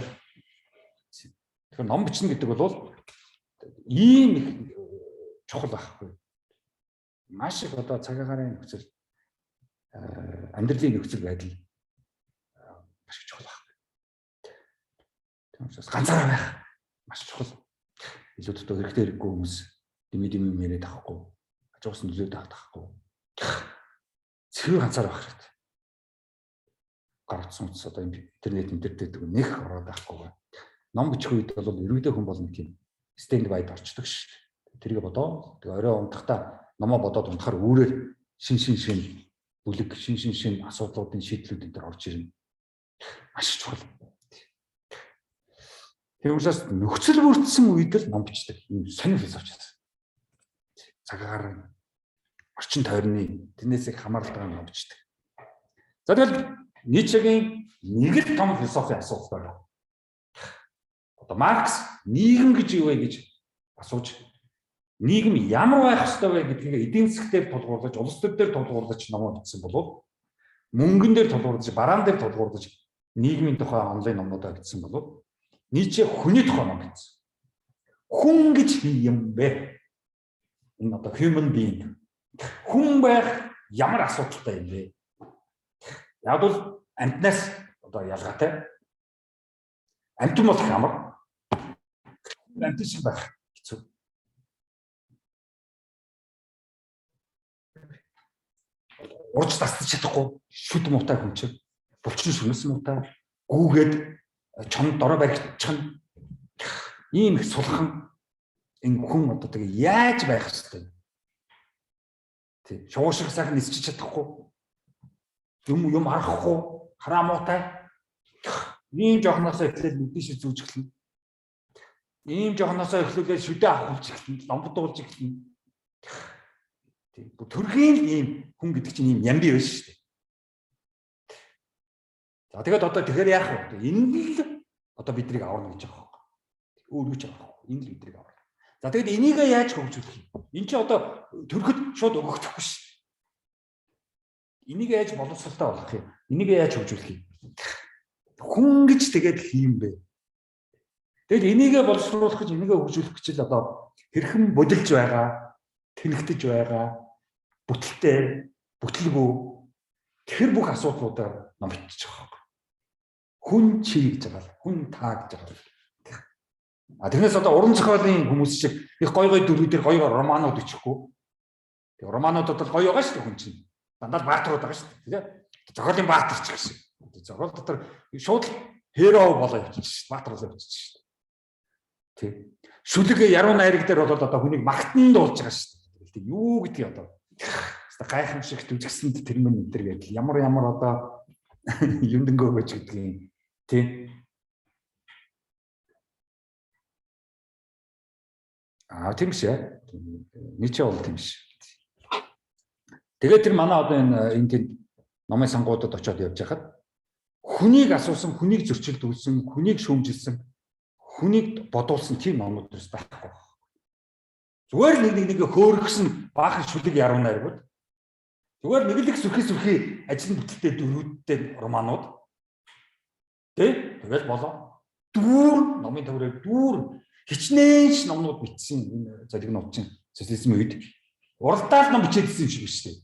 Тэгэхээр ном бичнэ гэдэг бол ийм их чухал байхгүй. Маш их одоо цагаагаарын нөхцөл амьдралын нөхцөл байдал маш их чухал байна. Тийм учраас ганцаараа байх маш чухал. Илүү дотоо хэрэгтэй хэрэггүй хүмүүс дими яриад авахгүй, хажуугаас нь нөлөөд авахгүй. Цэвэр ганцаараа байх хэрэгтэй. Гар утсан утас одоо интернет гэдэг нэг ороод авахгүй. Ном бичих үед бол ерөөдөө хүн болно тийм стенд байд орчдөг шүү дээ. Тэрийг бодоо. Тэгээ орой унтахтаа номоо бодоод унтахаар үүрээр шин бүлэг шин асуудлуудын шийдлүүд энэ төр орж ирнэ. Маш чухал. Тэр учраас нөхцөл бүрдсэн үед л ном бичдэг. Ийм сонир философч. Цагаагаар орчин тойрны тэрнээс их хамааралтай ном бичдэг. За тэгэл Ницшегийн нэг л том философийн асуулт байна. Одоо Маркс нийгэм гэж юу вэ гэж асууж нийгэм ямар байх ёстой вэ гэдгийг эдийн засгаар тулгуурлаж, улс төр дээр тулгуурлаж номоо бичсэн болов мөнгөн дээр тулгуурлаж, бараан дээр тулгуурлаж нийгмийн тухай онлайн номнуудаа бичсэн болов Ницше хүний тухай ном бичсэн. Хүн гэж юм бэ? Энэ одоо human being. Хүн байх ямар асуудалтай юм бэ? Яг бол амьтнаас одоо ялгаатай. Амьтан бол ямар? Амьтан шиг байх хэцүү. Урж тасдаж чадахгүй шүд муутай хүн чинь булчин шүнэс муутай гүүгээд чонд дорой баригдчихна. Ийм их сулхан энэ хүн одоо тэгээ яаж байх хэвтэй. Тэг. Шуушиг сайхан нисчиж чадахгүй. Юм харахгүй, хараа муутай. Ийм жоохноосоо эхлээд мэдээж зүүж эхэлнэ. Ийм жоохноосоо эхлүүлээд шүдэ авахулж эхэлнэ, ломбодуулж эхэлнэ. Тэг. Төрхийн ийм хүн гэдэг чинь ийм ямби биш шүү дээ. За тэгээд одоо тэгэхээр яах вэ? Энэ л одоо биднийг аварна гэж байгаа юм. Өөр юу ч байгаа юм. Энэ л биднийг аварна. За тэгээд энийг яаж хөгжүүлэх юм? Энд чи одоо төрөхөд шууд өгөхгүй шүү дээ. Энийг яаж боловсралтай болгох юм? Энийг яаж хөгжүүлэх юм? Хүн гэж тэгээд хийм бэ. Тэгэл энийг боловсруулах гэж энийг хөгжүүлэх гэж л одоо хэрхэн бодилж байгаа, тэнэгтэж байгаа, бүтэлтэй, бүтлгүй тэр бүх асуудлуудаар ном бичиж байгаа. Хүн чи гэж байгаа, хүн та гэж байгаа. Тэрнээс одоо уран зохиолын хүмүүс шиг их гой дүрүүдээр гоё романууд бичихгүй. Тэгээ романуудад бол гоё байгаа шүү дээ хүн чинь. Дандаа баатрууд байгаа шүү дээ. Зохиолын баатар ч гэсэн. Зохиол дотор шууд херо болоо явчих шүү дээ. Баатар болоо явчих шүү дээ. Тэг. Шүлэг яруу найраг дээр бол одоо хүнийг магтан дуулж байгаа шүү дээ. Тэг юу гэдгийг одоо гайхамшигт үзэсгэнд тэр мөн энэ гэдэг ямар одоо юмдэнгөө гэж гэдгийг тий. Тийм шээ. Ничээ бол тийм ш. Тэгээд тэр манай одоо энэ тэнд номын сангуудад очиод явж хахад хүнийг асуусан, хүнийг зөрчилдүүлсэн, хүнийг шүүмжилсэн, хүнийг бодуулсан тийм номууд өс байхгүй. Зүгээр нэг хөөргсөн баахан шүлэг яруу найргууд. Зүгээр нэг л сүрхий ажил бүтэлтэй дөрүүдтэй романууд. Тэ? Тэгэл болоо. Дүүр номын төврээр дүүр хичнээн номнууд бичсэн энэ залгинууд чинь социализм үед уралдаал ном бичээдсэн юм шиг биш үү?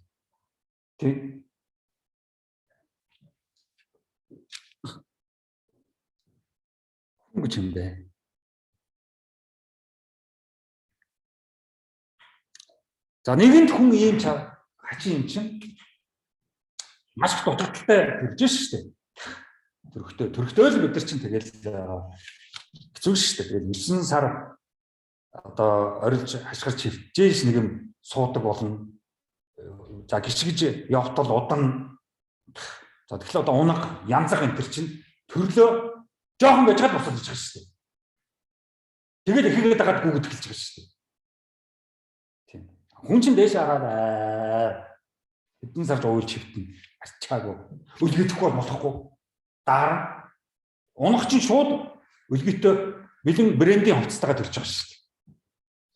Тэг. Хүн гэж юм бэ? За нэгэнт хүн ийм хачин юм чинь маш их дутагдaltaй төрж шүү дээ. Төрөхтэй л бид нар чинь тэгэл хэцүү шүү дээ. Тэгээд 9 сар одоо орилж хашгирч хөвчээж нэг юм суудаг болно. За гिचгэж явтал удан. За тэгэхээр одоо унаг янзах энэ төр чинь төрлөө жоохон байж гад босож байгаа шүү дээ. Тэгээд ихэгээд дагаад гүгд эхэлж байгаа шүү дээ. Тийм. Хүн чинь дээш хараад хэдэн сарч уйлж хөвтөн арчаагүй. Үлгэдэхгүй болохгүй. Дараа унах чинь шууд үлгэтэй бэлэн брендийн хувцастайгаа төрж байгаа шүү дээ.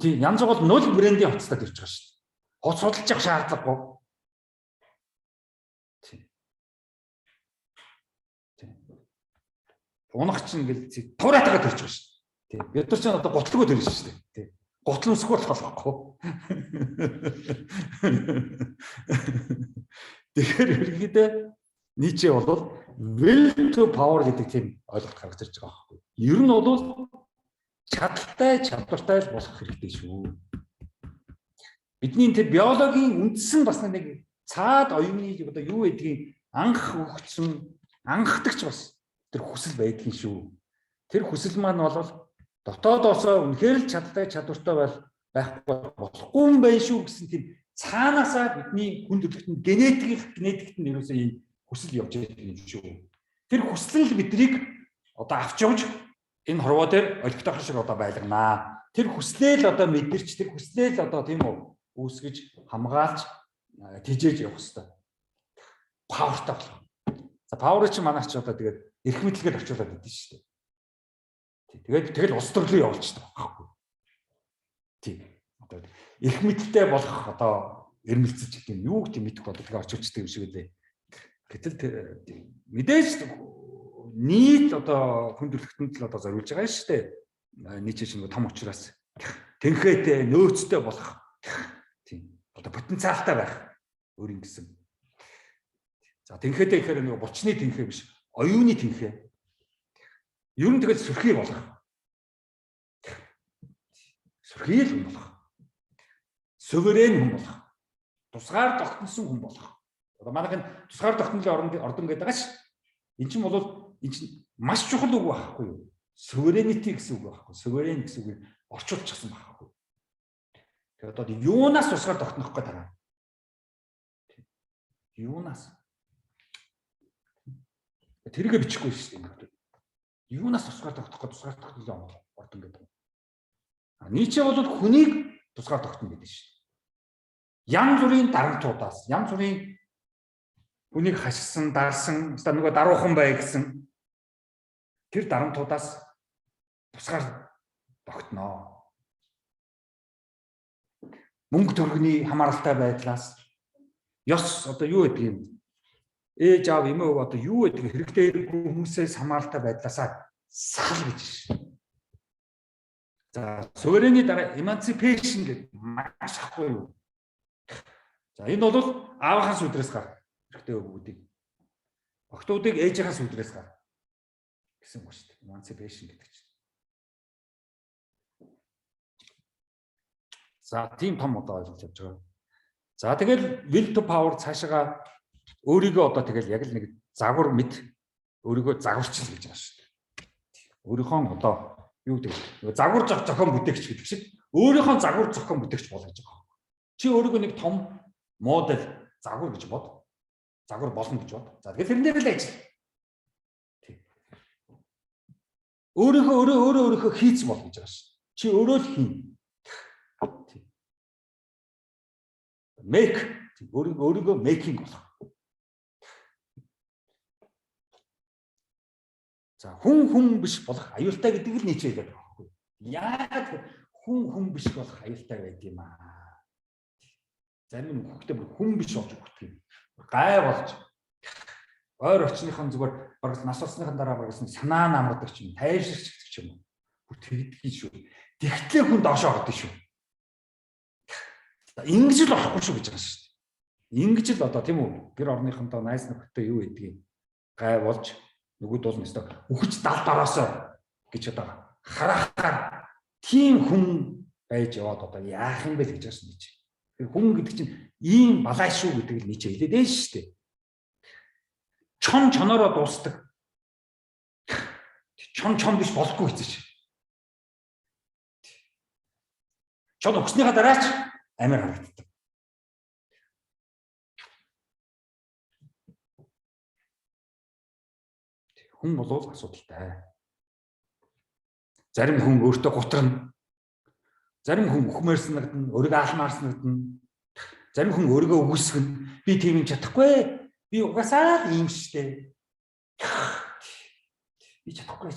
Тийм янз бүр бол 0 брендийн хувцастай төрж байгаа шүү дээ. Хоц судалж явах шаардлагагүй. Тийм. Тийм. Унах чинь ингээл тураатайгаа төрж байгаа шүү дээ. Тийм. Бид нар чинь одоо готлогоо төрж шүү дээ. Тийм. Готломсгүй болохгүй. Тэгэхээр ерөнхийдөө Ниче бол will to power гэдэг тийм ойлголт гаргаж ирж байгаа байхгүй. Ер нь бол чадвартай л болох хэрэгтэй шүү. Бидний тэр биологийн үндсэн бас нэг цаад оюуны одоо юу гэдгийг анх өгсөн анхдагч бас тэр хүсэл байдгийн шүү. Тэр хүсэл маань бол дотоодоосоо үнэхээр л чадвартай байхгүй болохгүй юм байна шүү гэсэн тийм цаанаасаа бидний хүн төрөлхтөнд генетикт нь ерөөсөө ийм хүсэл явж байгаа юм шүү. Тэр хүсэл л биднийг одоо авч явж энэ хорвоо дээр олигтойх шиг одоо байлганаа. Тэр хүслээл одоо мэдэрч тэр хүслээл одоо тийм үү үүсгэж хамгаалж тижээж явах хэрэгтэй. Павертай болох. За павер чи манайх ч одоо тэгээд эрх мэдлэгээр орчуулад идэв шүү дээ. Тэгээд улс төрлөө явуулчихдаг байхгүй. Тийм. Одоо эрх мэдэлтэй болох одоо эрмэлцэж гэдэг юм юу гэдэг мэдэхгүй одоо тэгээд орчуулчихдаг юм шиг үлээ. Гэтэл мэдээж нийт одоо хүн төрөлхтөнд л одоо зориулж байгаа шүү дээ. Нийт чинь том учраас тэнхээтэй нөөцтэй болох тийм одоо потенциалтай байх өөрийн гэсэн. За тэнхээтэй гэхээр нэг булчны тэнхээ биш, оюуны тэнхээ. Ер нь тэгэл сүрхий болох. Сүрхий л хүн болох. Суверен хүн болох. Тусгаар тогтносон хүн болох. Одоо манайх энэ тусгаар тогтнолын ордон гэдэг байгаа ш. Эн чинь бол энэ чинь маш чухал үг байхгүй юу? Суверенити гэсэн үг байхгүй. Суверен гэсэн үгийг орчуулчихсан байхгүй. Тэгэхээр одоо юунаас тусгаар тогтнох гэдэг байгаа. Юунаас? Тэргээ бичихгүй шүү дээ. Юунаас тусгаар тогтох гэж тусгаар тогтнолын ордон гэдэг. Ниче бол хүнийг тусгаар тогтно гэдэг шүү дээ. Янз бүрийн дарамтуудаас, янз бүрийн Хүнийг хашсан, дарсан, нөгөө даруухан бай гэсэн тэр дарамтуудаас тусгаар тогтноо. Мөнгө төргөний хамааралтай байдлаас ёс одоо юу гэдэг юм? Ээж аав эмээ өвөө одоо юу гэдэг хэрэгтэй хүмүүсээс хамааралтай байдлаасаа сал гэж байна. За суверенний дараа эмансипашн гэдэг маш ахгүй юу? За энэ бол аавынхаас үдрээс гар хэрэгтэй өвгүүдийг октоудыг ээжийнхээс үдрээс гар гэсэн үг шүү дээ. Эмансипашн гэдэг чинь. За тийм том одоо ойлголт явж байгаа. За тэгэл will to power цаашаа өөрийгөө одоо тэгэл яг л нэг загвар мэд өөрийгөө загварчил гэж байгаа шүү дээ. Өөрийнхөө одоо юу гэдэг загвар зохион бүтээгч гэдэг шиг өөрийнхөө загвар зохион бүтээгч бол гэж байгаа. Чи өөрийгөө нэг том модель загвар гэж бод. Загвар болно гэж бод. За тэгэхээр тэрэн дээр л ажил. Өөрийнхөө хийц бол гэж байгаа шүү. Чи өөрөө л хийн. Make өөрийгөө making болох. За хүн биш болох аюултай гэдэг л нийцээ гэдэг байхгүй. Яагаад хүн биш болох аюултай байд юм аа. Зарим нь хүүхдээ хүн биш болж өгөх юм. Гай болж ойр орчныхан зүгээр бараг нас болсныхан дараа бараг санаа намардаг ч юм, тайрширч гэдэг ч юм. Бүр тэгдэгий шүү. Тэгтлээ хүн доошоо ордог шүү. Ингэж л болохгүй шүү гэж байгаа шүү дээ. Ингэж л одоо тийм үү? Гэр орныхонтой найз нөхдөд юу гэдгийг гай болж нөгөөд бол нэстэ үхэж дал дараасаа гэж одоо харахаар тийм хүн байж яваад одоо яах юм бэ гэж байгаа шүү дээ. Тэр хүн гэдэг чинь ийм балай шүү гэдэг л нийцээ хэлээд байна шүү дээ. Чон чоноороо дуустдаг. Чон биш болохгүй гэсэн чинь. Чон өгснийхаа дараач амар харагддаг. Хүн болов асуудалтай. Зарим хүн өөртөө гутрна. Зарим хүн ухмаар санагдана, өөрийгөө аалмаар санагдана. Зарим хүн өөрийгөө үгүйсгэн. Би тийм юм чадахгүй. Би угаасаа ийм штэ. Би чадахгүй.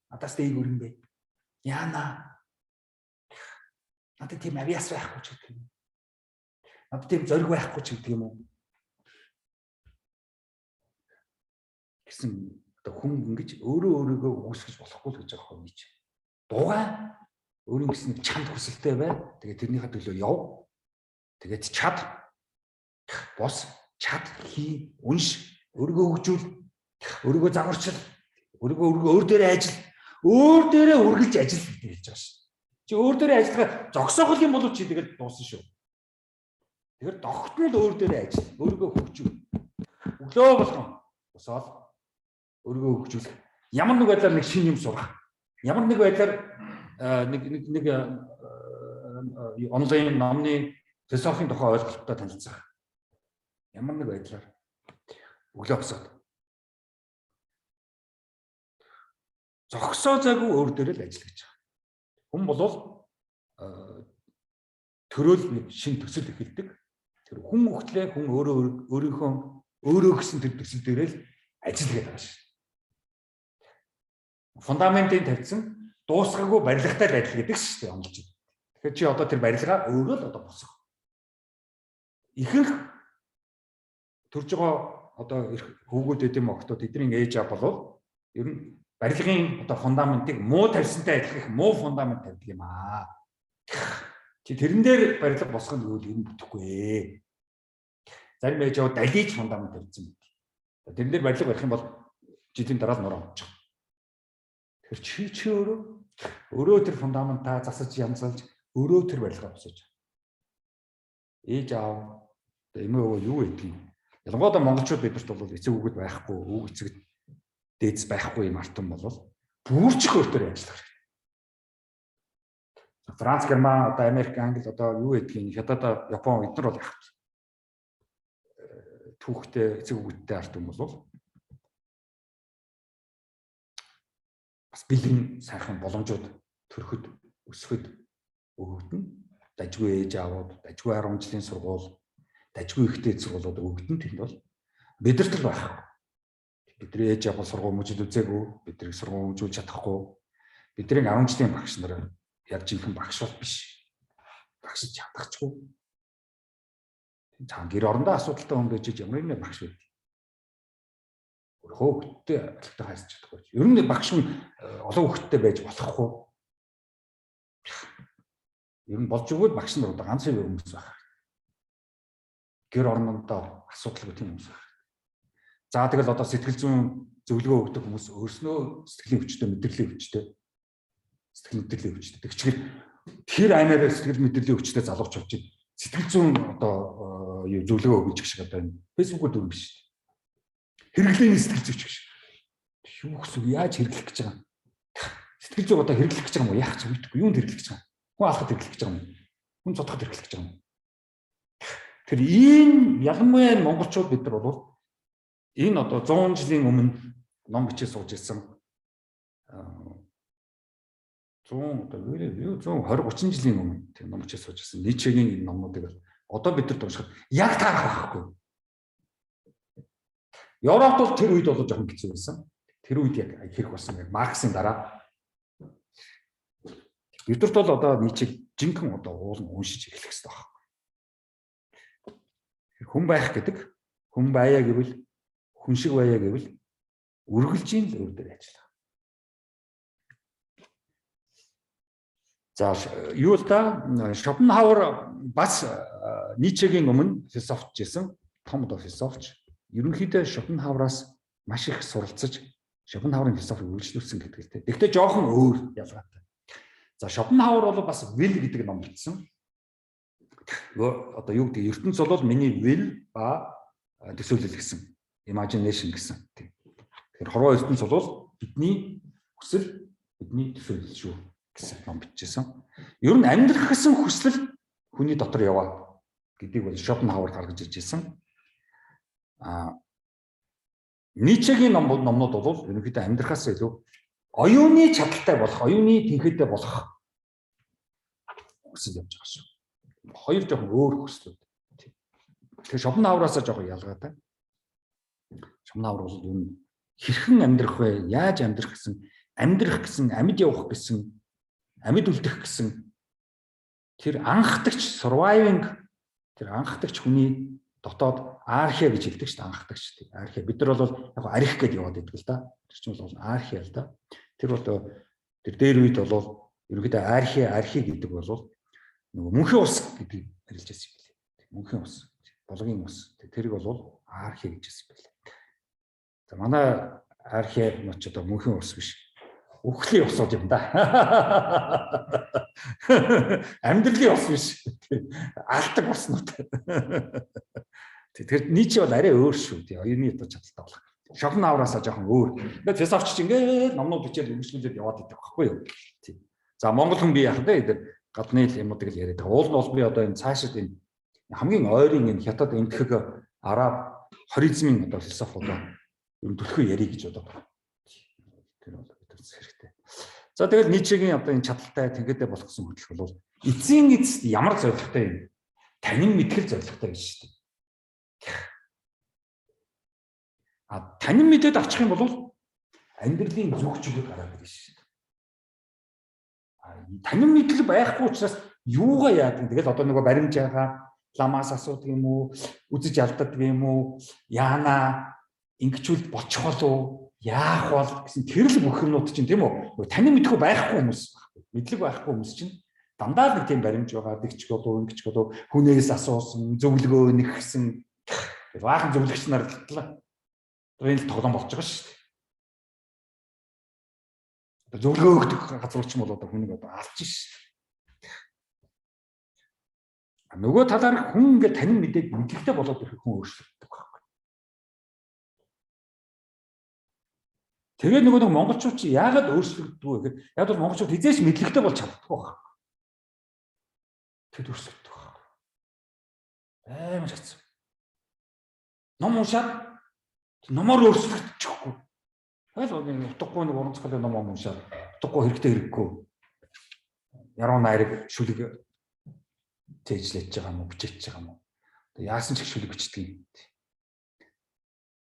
Надаас дээг өрн бэ. Яана. Надад тийм авиас байхгүй ч гэдэг юм. Надад тийм зориг байхгүй ч гэдэг юм уу? Гэсэн одоо хүн ингэж өөрийгөө үгүйсгэж болохгүй л гэж байгаа юм чи. Дугай өөрийн гэсэн чамд хүсэлтэй бай. Тэгээд тэрнийхээ төлөө яв. Тэгээд чад бос чад хий унш өөрийгөө хөгжүүл өөрийгөө загварчил өөрийгөө өөр дээрээ ажил өөр дээрээ үргэлж ажил гэж хэлж байгаа шүү. Чи өөр дээрээ ажиллахаа зогсоох юм бол чи тэгэл дуусна шүү. Тэгэхээр тогтмол өөр дээрээ ажил өөрийгөө хөгжүүл өглөө болгон босоод өөрийгөө хөгжүүлэх ямар нэг байдлаар нэг шинэ юм сурах ямар нэг байдлаар нэг онлайн номны философийн тухай ойлголттой танилцах ямар нэг байдлаар өглөө босоод зогсоо зайгүй өөр дээрээ л ажил гэж байгаа. Хүн болвол төрөөл нэг шинэ төсөл эхэлдэг. Тэр хүн өгтлээ хүн өөрөө гэсэн тэр төсөл дээрээ л ажил хийгээд байгаа шүү. Фундаментыг тавьсан дуусгаагүй барилгатай л адил гэдэг шүү дээ онолж. Тэгэхээр чи одоо тэр барилгаа өөрөө л одоо босох. Ихэнх төрж байгаа одоо хүүгүүд эдэм октод эдний ээж аав болвол ер нь барилгын одоо фундаментыг муу тавьсантай адилхан их муу фундамент тавьдаг юм аа. Чи тэрэн дээр барилга босгох нь юу юм бүтэхгүй. Зарим ээж аав далиж фундамент тавьсан мэт. Тэрэн дээр барилга барих юм бол жилийн дараа нь нуруу авчих. Тэр чи өөрөө тэр фундаментаа засаж янзалж өөрөө тэр барилгаа босож. Ээж аав эмээ өвөө юу гэдэг юм. Ялангуяа монголчууд бидэрт бол эцэг хүүхэд байхгүй, үг эцэг дээдс байхгүй юм артан болвол бүрчих өөртөө ажиллах хэрэгтэй. Франц, Герман, одоо Америк, Англи одоо юу гэдгийг хятад, Япон эдгээр бол яах вэ? Түүхтэй эцэг хүүхэдтэй артан болвол бас бэлэн сайхан боломжууд төрөхөд өсөхөд өгөгдөн. Дажгүй ээж аавууд, дажгүй 10 жилийн сургууль, дажгүй ихтэй сургуулиуд өгдөн тэнд бол бидэрт л байхгүй. Бидний ээж аваа сургууль мөжид үзээгүй, бидний сургууль мөжүүлж чадахгүй. Бидний 10 жилийн багш нар яг жинхэнэ багш бол биш. Багшиж чадахчгүй. За гэр орондоо асуудалтай хүн байж ямар нэгэн багш вэ? Хөөхдөө алтай хайж чадахгүй. Ер нь багш нь олон хүүхэдтэй байж болохгүй. Ер нь болж өгвөл багш нар одоо ганц юм хүмүүс байх. Гэр орондоо асуудалгүй тийм хүмүүс байх. За тэгэл одоо сэтгэл зүйн зөвлөгөө өгдөг хүмүүс өөрснөө сэтгэлийн хүчтэй, мэдрэлийн хүчтэй, сэтгэл мэдрэлийн хүчтэй. Тэгчгээр тэр аймаар сэтгэл мэдрэлийн хүчтэй залууч болж сэтгэл зүйн одоо зөвлөгөө өгж гэх шиг одоо энэ фэйсбүүкээр дүрм биш. Хэрэглээний сэтгэл зүйч гэж. Юу гэсэн яаж хэрэглэх гэж байгаа юм? Сэтгэл зүйг одоо хэрэглэх гэж байгаа юм уу? Яах ч мэдгүй. Юунд хэрэглэх гэж байгаа юм? Хүн алхад хэрэглэх гэж байгаа юм. Хүн цодоход хэрэглэх гэж байгаа юм. Тэр ийм ялангуяа монголчууд бид нар бол энэ одоо 100 жилийн өмнө ном бичиж сууж ирсэн 100 одоо 120 30 жилийн өмнө тийм ном бичиж сууж ирсэн Ницшегийн энэ номнуудыг одоо бид нар уншихад яг таарах байхгүй. Европт бол тэр үед бол жоохон хэцүү байсан. Тэр үед яг хэрэг болсон яг Марксийн дараа бидэрт бол одоо Ницшег жинхэнэ одоо уулын уншиж эхлэх хэрэгтэй байна. Хүн байх гэдэг, хүн байя гэвэл, хүн шиг байя гэвэл үргэлжийн л өөр дээр ажиллах. За юу л да Шопенгауэр бас Ницшегийн өмнө философч байсан том одоо философч. Ерөнхийдөө Шопенгауэраас маш их суралцаж Шопенгауэрын философиг үйлчлүүлсэн гэдэгтэй. Гэхдээ жоохон өөр ялгаатай. За Шопенгауэр бол бас will гэдэг ном бичсэн. Одоо юу гэдэг ертөнц бол миний will ба төсөөлөл гэсэн imagination гэсэн. Тэгэхээр хорвоо ертөнц бол бидний хүсэл, бидний төсөөлөл шүү гэсэн ном бичсэн. Ер нь амьдрах гэсэн хүсэл хүний дотор яваа гэдгийг бол Шопенгауэр гаргаж ирж байсан. Ницшегийн номнууд бол ерөнхийдөө амьдрахаас илүү оюуны чадaltaй болох, оюуны тэнхээтэй болох хүсэл явж байгаа шүү. Хоёр жоохон өөр хүслүүд. Тэгэхээр Шопенгауэраас жоохон ялгаатай. Шопенгауэр бол юу хэрхэн амьдрах вэ? Яаж амьдрах гэсэн, амьд явах гэсэн, амьд үлдэх гэсэн тэр анхдагч surviving тэр анхдагч хүний дотоод архиа гэж хэлдэг шүү дээ. Анхдагч тийм архиа. Бид нар бол яг арих гэдээ яваад байдаг л да. Тэр чинь бол архиа л да. Тэр бол тэр дээр үед бол ерөнхийдөө архи гэдэг бол нөгөө мөнхийн ус гэдгийг хэлж байсан юм билээ. Мөнхийн ус, булгийн ус. Тэрийг бол архи гэж хэлсэн билээ. За манай архи нь ч одоо мөнхийн ус биш. Үхлийн усууд юм да. Амьдралын ус биш. Алдаг уснууд. Тэгэхээр Ницше бол арай өөр шүү. Оюуны одоо чадaltaй болох. Шопенгауэраас жоохон өөр. Тэгээд философч ингээд номнууд бичээд үргэлжлүүлээд яваад байдаг байхгүй юу? Тийм. За Монгол хүн би яах вэ? Гадны юмнуудыг л яриад байгаа. Уул нь бол би одоо энэ цаашид энэ хамгийн ойрын энэ хятад энтхэг араб хоризмын одоо философиудаа юм төлхөө ярих гэж бодоод байна. Тэр бол бид хэрэгтэй. За тэгэл Ницшегийн одоо энэ чадaltaй тэнхээтэй болох гэсэн хөдөлгөөн бол эцсийн эцэст ямар зорилготой юм? Танин мэдгэл зорилготой гэж шүү дээ. Танин мэдээд авчих юм бол амьдралын зүг чиглэл гараад ирнэ шүү дээ. Танин мэдл байхгүй учраас юугаа яадаг. Тэгэл одоо нөгөө баримжаагаа ламаас асуудаг юм уу, үзэж алддаг юм уу, яана ингэчүүл бочих болов, яах бол гэсэн тэр л бүх юмнууд чинь тийм үү? Танин мэдхгүй байхгүй хүмүүс, мэдлэг байхгүй хүмүүс чинь дандаа нэг тийм баримж байгаа, дэгч болов, ингэч болов, хүнээс асуусан, зөвлөгөө нэгсэн баахан зөвлөгч нар л энэ тоглоом болж байгаа шүү дээ. Зөвлөгөө өгдөг газрууч юм бол одоо хүнийг одоо алж шээ. Нөгөө талаар хүн ингээд танин мэдээд мэдлэгтэй болоод ирэх хүн өөрчлөгддөг байхгүй. Тэгээд нөгөө монголчууд чи яагаад өөрчлөгддөг вэ гэхээр яг бол монголчууд хизээш мэдлэгтэй болж чаддаггүй байхгүй. Тэд өөрчлөгддөг байхгүй. Амар хэцүү. Ном уншаад номоор өөрчлөгдөхгүй. Тэгэл утгагүй нэг уран зохиолын ном уншаад утгагүй хэрэггүй яруу найраг шүлэг тээжлэж байгаа юм уу бичиж байгаа юм уу Яасан ч их шүлэгчдэг юм.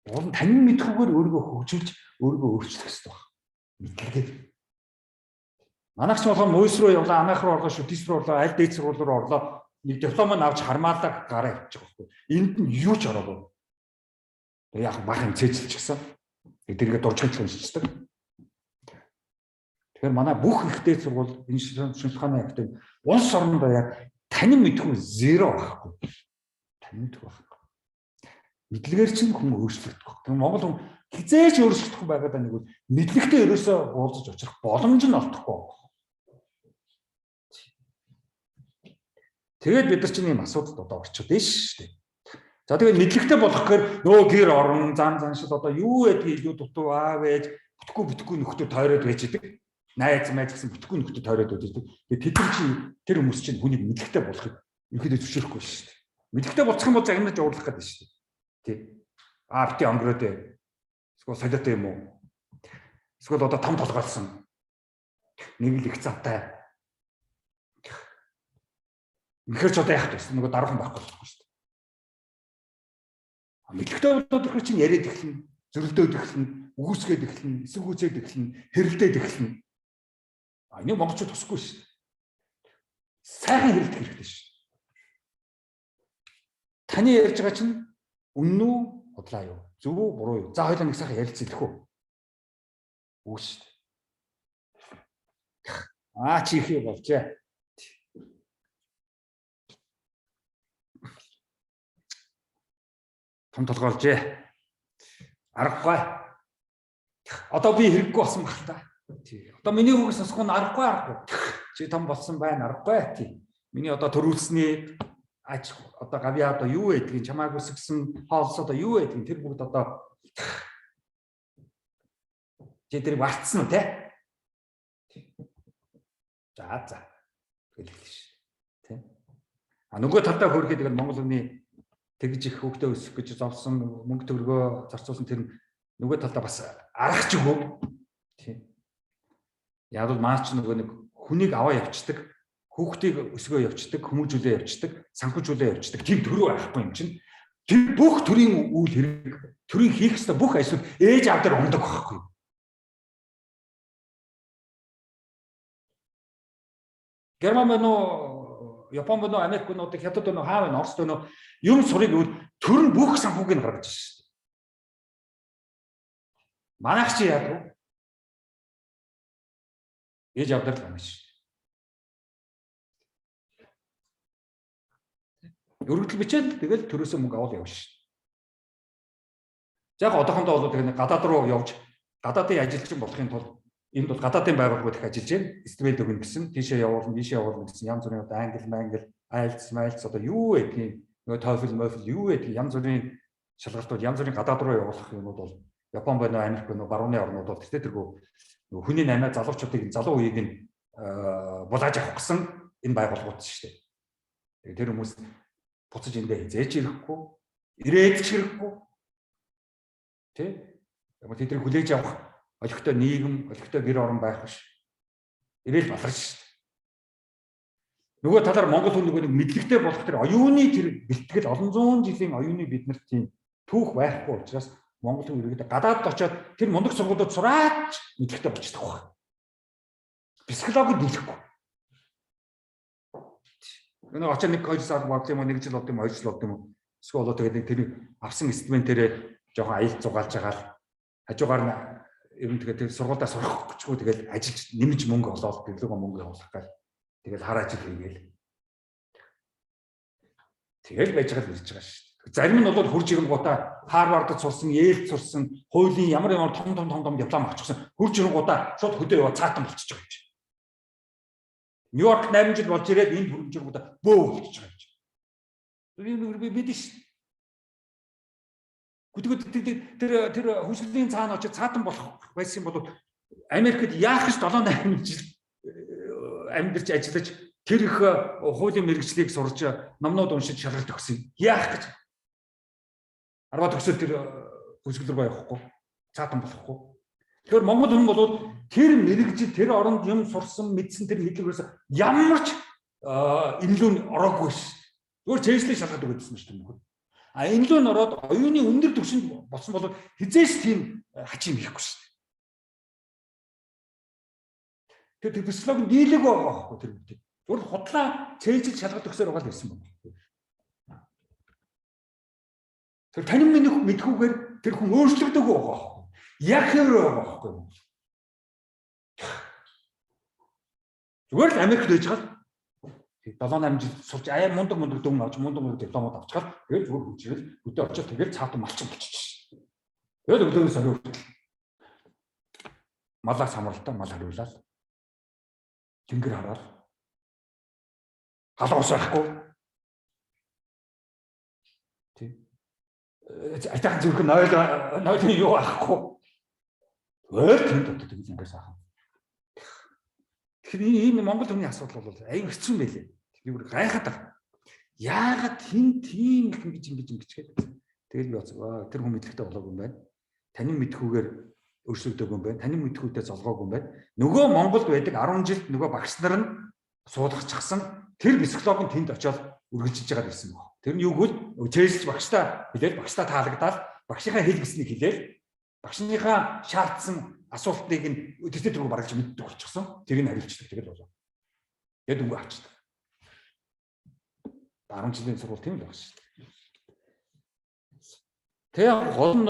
Уул нь танин мэдхгүйгээр өөрийгөө хөгжүүлж өөрийгөө өөрчлөх хэрэгтэй байна. Мэдлэгээр. Манайх ч болгоо мөс рүү явлаа, анаах руу орлоо, шүтис рүү орлоо, аль дээд сургууль руу орлоо. Нэг диплом нь авч хармаалаа гараа явчих байхгүй. Энд нь юу ч ороогүй. Яг бах юм цээжлчихсэн. Эдгээрээ дуржихын хөнжиждэг. Тэгэхээр манай бүх их дээд сургууль энэ шинжилгээний актив улс орнод яг танин мэдхгүй зеро байхгүй. Танин мэдхгүй байхгүй. Мэдлэгээр чинь хүн өөрчлөгдөх. Тэгэхээр Монгол хүн хизээч өөрчлөгдөхгүй байгаад байна нэг мэдлэгтэй ерөөсөө уулзаж очих боломж нь олдохгүй байна. Тэгээд бид нар чинь ийм асуудалд одоо орчод байна шүү дээ. За тэгээд мэдлэгтэй болох гэхээр нөө гэр орон заншил одоо юу гэдгийг илүү дутуу аав ээж бүтэхгүй нөхдөд тойроод байж идэг. Найз мэд гэсэн бүтэхгүй нөхдөд тойроод байж идэг. Тэгээд тэд чинь тэр хүмүүс чинь хүнийг мэдлэгтэй болохыг ерөөдөө зөвшөөрөхгүй шүү дээ. Мэдлэгтэй болчих юм бол загнаж уурлах гэдэг шүү дээ. Тий. Бити онгороод эсвэл солиотой юм уу? Эсвэл одоо том толгойлсон. Нэг л их завтай. Ихэр ч одоо яах вэ? Нөгөө дараахан байхгүй болохгүй шүү дээ. Мэдлэгтэй болоод ихэр чинь яриад эхэлнэ, зөрөлдөөд эхэлнэ, үгүйсгээд эхэлнэ, эсэргүүцээд эхэлнэ, хэрэлдээд эхэлнэ. Энийг монголчууд тусахгүй шүү дээ. Сайхан хэрэлдэх хэрэгтэй шүү дээ. Таны ярьж байгаа чинь үнэн үү, худлаа юу? Зөв үү, буруу юу? За хоёулаа нэг сайхан ярилцъя гэх үү? Үгүй шүү дээ. Чи их болжээ. Том толгойлжээ. Аргагүй. Одоо би хэрэггүй болсон баг та. Тий. Одоо миний үгс сонсох нь аргагүй. Чи том болсон байна, аргагүй. Тий. Миний одоо төрүүлсний аж одоо гавьяа одоо юу байдгийг чамааг үсгсэн хоолс одоо юу байдгийг тэр бүгд одоо чи тэр варцсан уу те? За. Тэгэл ш. Тэ. Нөгөө талдаа хөрөхэд тэгэл Монгол хүний тэгж их хөвгтөө өсөх гэж зовсон мөнгө төгрөгөө зарцуулсан тэр нөгөө талдаа бас аргач өгөө. Тийм. Яг бол маач нөгөө нэг хүнийг аваа явцдаг, хүүхдийг өсгөө явцдаг, хүмүүжүүлээ явцдаг, санхүүжүүлээ явцдаг. Тэр төрөө байхгүй юм чинь. Тэр бүх төрийн үйл хэрэг, төрийн хийх ёстой бүх ажил ээж аав дээр ундаг байхгүй. Герман байна уу, Япон байна уу, Америк байна уу, Хятад байна уу, Хаа байна, Орос байна уу? Юм сурыг төр нь бүх санхүүг нь гаргаж шүү дээ. Манайх чи яадаг вэ? Ээж авдар л байна шүү. Өргөдөл бичээд тэгэл төрөөсөө мөнгө аваад явна шүү. Яг одоохондоо бол тэгээд гадаад руу явж гадаадын ажилчин болохын тулд энд бол гадаадын байгууллагууд их ажиллаж байна. Стипенд өгнө гэсэн, тийшээ явуулна гэсэн янз бүрийн одоо англи, IELTS одоо юу гэдгийг нөгөө TOEFL, юу гэдгийг янз бүрийн шалгалтууд, янз бүрийн гадаад руу явуулах юмуд бол Япон байна уу, Америк байна уу, барууны орнууд бол тэргөө нөгөө хүний намаа залуучуудыг залуу үеийг нь булааж авах гэсэн энэ байгууллагууд шүү дээ. Тэгээд тэр хүмүүс буцаж эндээ хизээч ирэхгүй, ирээд ч ирэхгүй. Тэ? Яг тэдний хүлээж авах олигтой нийгэм, олигтой гэр орон байх биш. Ирээл баларч шүү дээ. Нөгөө талаар Монгол хүн нэг мэдлэгтэй болох тэр оюуны тэр бэлтгэл олон зуун жилийн оюуны биднэрт тийм түүх байхгүй учраас Монгол хүн иргэд гадаадд очиод тэр мундаг сургуулиуд сураач мэдлэгтэй болчихдог байна. Психологид дийлэхгүй. Нөгөө очиод нэг 2 сар болд юм уу, 1 жил болд юм уу, 2 жил болд юм уу. Эсвэл одоо тэгээд тэр авсан стипендээрээ жоохон аялал зугаалж байгаа л хажуугаар нь ер нь тэгээд сургуульдаа сурах гэчгүй тэгээд ажиллаж нэмж мөнгө олоод гэрлөөгөө мөнгө явуулах гал тэгэл хар ажил хийгээл. Тэгэл байж байгаа л ирж байгаа шүү дээ. Зарим нь бол хурж ирэнгуудаа Харвардд сурсан, Йейлд сурсан, хуулийн ямар том диплом авчихсан. Хурж ирэнгуудаа шууд хөдөө яваа цаатан болчихж байгаа юм чи. Нью-Йорк 8 жил болж ирээд энд хурж ирэнгуудаа бөө болчихж байгаа юм чи. Би бид шүү. Тэр хүслийн цаана очиж цаатан болох байсан бол Америкт яах гэж 7-8 жил амьдарч ажиллаж тэр их хуулийн мэргэжлийг сурж номнууд уншиж шалгалт өгсөн. Яах гэж? Арваад өгсөөл тэр хүсэл рүү явахгүй, цаатан болохгүй. Тэгэхээр Монгол хүн бол тэр мэргэжил тэр оронд юм сурсан, мэдсэн тэр мэдлэгээс ямар ч имлүүн ороогүй ш. Зүгээр чэйслийг шалгаад өгдсөн шүү дээ нөхөр. А энэ лөө нороод оюуны өндөр түвшинд болсон бол хизээш тийм хачим хийхгүй шүү дээ. Тэр психолог дийлэг байгаа байхгүй тэр үгтэй. Зүгээр худлаа чэйсэл шалгаад өгсөөр байгаа л байсан байна. Тэр танин мэдхүүгээр тэр хүн өөрчлөгдөг байгаа байхгүй. Яг хэвээр байгаа байхгүй. Зүгээр л Америкт байж байгаа. 7-8 жил суулж аяа мундаг дүн авч мундаг дипломод авчихад тэгээд зүгээр хүчрэл өдөө очиж тэгээд цаатан малчин болчихсон. Тэгээд өглөөний сарын хүртэл малаас хамралтаа мал хариулаад тэнгэр хараад халуус байхгүй. Тийм. Атайхан зүрх нойлын юу байхгүй. Өөр тэнд дотор тэгээд ингээс ахаа. Тэгэхээр энэ Монгол хүний асуудал бол аюу хэцүү юм байлээ. Би бүр гайхаад байна. Яагаад тийм их ингэж гээд. Тэгээд би боцоо тэр хүн мэдлэгтэй болоогүй юм байна. Танин мэдхүүгээр өөрчлөгдөөгүй юм байна. Танин мэдхүүтэй золгоогүй юм байна. Нөгөө Монголд байдаг 10 жилд нөгөө багш нар нь суулгачсан тэр психолог нь тэнд очиод үргэлжлэж байгаа гэсэн баг. Тэр нь юу гэвэл чэйсэлж багштай хэлээд багштай таалагдаад багшийнхаа хэлгэснийг хэлээд багшныхаа шаардсан асуултыг нь өдөртөө дөрөв баргалж мэддэг болчихсон. Тэрийг нь хариулчихдаг тэгэл болоо. Тэгээд үгүй авчдаг. 10 жилийн сургууль тийм л байна шүү дээ. Тэгээ гол нь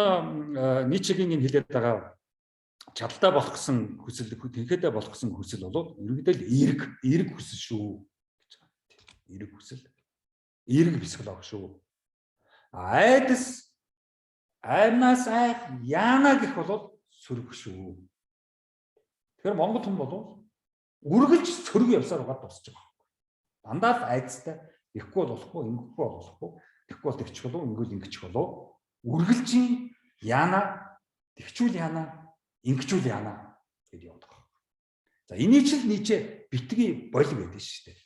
Ницшегийн энэ хэлээд байгаа чадaltaй болох гэсэн хүсэл, тэнхээдээ болох гэсэн хүсэл бол ерөнхийдөө эерэг хүсэл шүү гэж байгаа. Эерэг хүсэл. Эерэг психолог шүү. Айдас аймнаас яана гэх бол сөрөг шүү. Тэгэхээр Монгол хүн бол үргэлж сөрөг явсаар байгаа тусч байгаа. Дандаа л айцтай ихгүй болохгүй, ингэхгүй болохгүй, тэгхгүй бол тэгчих болов, ингэвэл ингэчих болов. Үргэлжийн яана, тэгчүүл яана, ингэчүүл яана гэж явдаг. За энийг ч Ницше битгий болиг байдаг шүү дээ.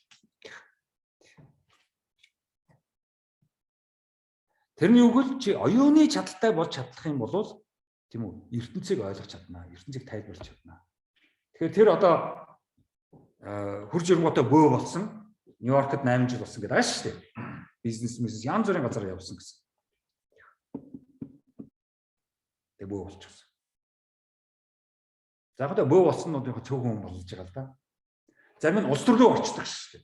Тэрний үгэл чи оюуны чадaltaй болж чадах юм бол тийм үү? ертөнцийг ойлгож чаднаа, ертөнцийг тайлбарлаж чаднаа. Тэгэхээр тэр одоо хурж ирэнгүүтээ бөө болсон, Нью-Йоркт 8 жил болсон гэдэг ааш шүү дээ. Бизнес янз бүрийн газар явсан гэсэн. Тэгээ бөө болчихсон. За одоо бөө болсон нь цөөхөн болж байгаа л да. Зарим нь улс төрлөө орчдөг шүү дээ.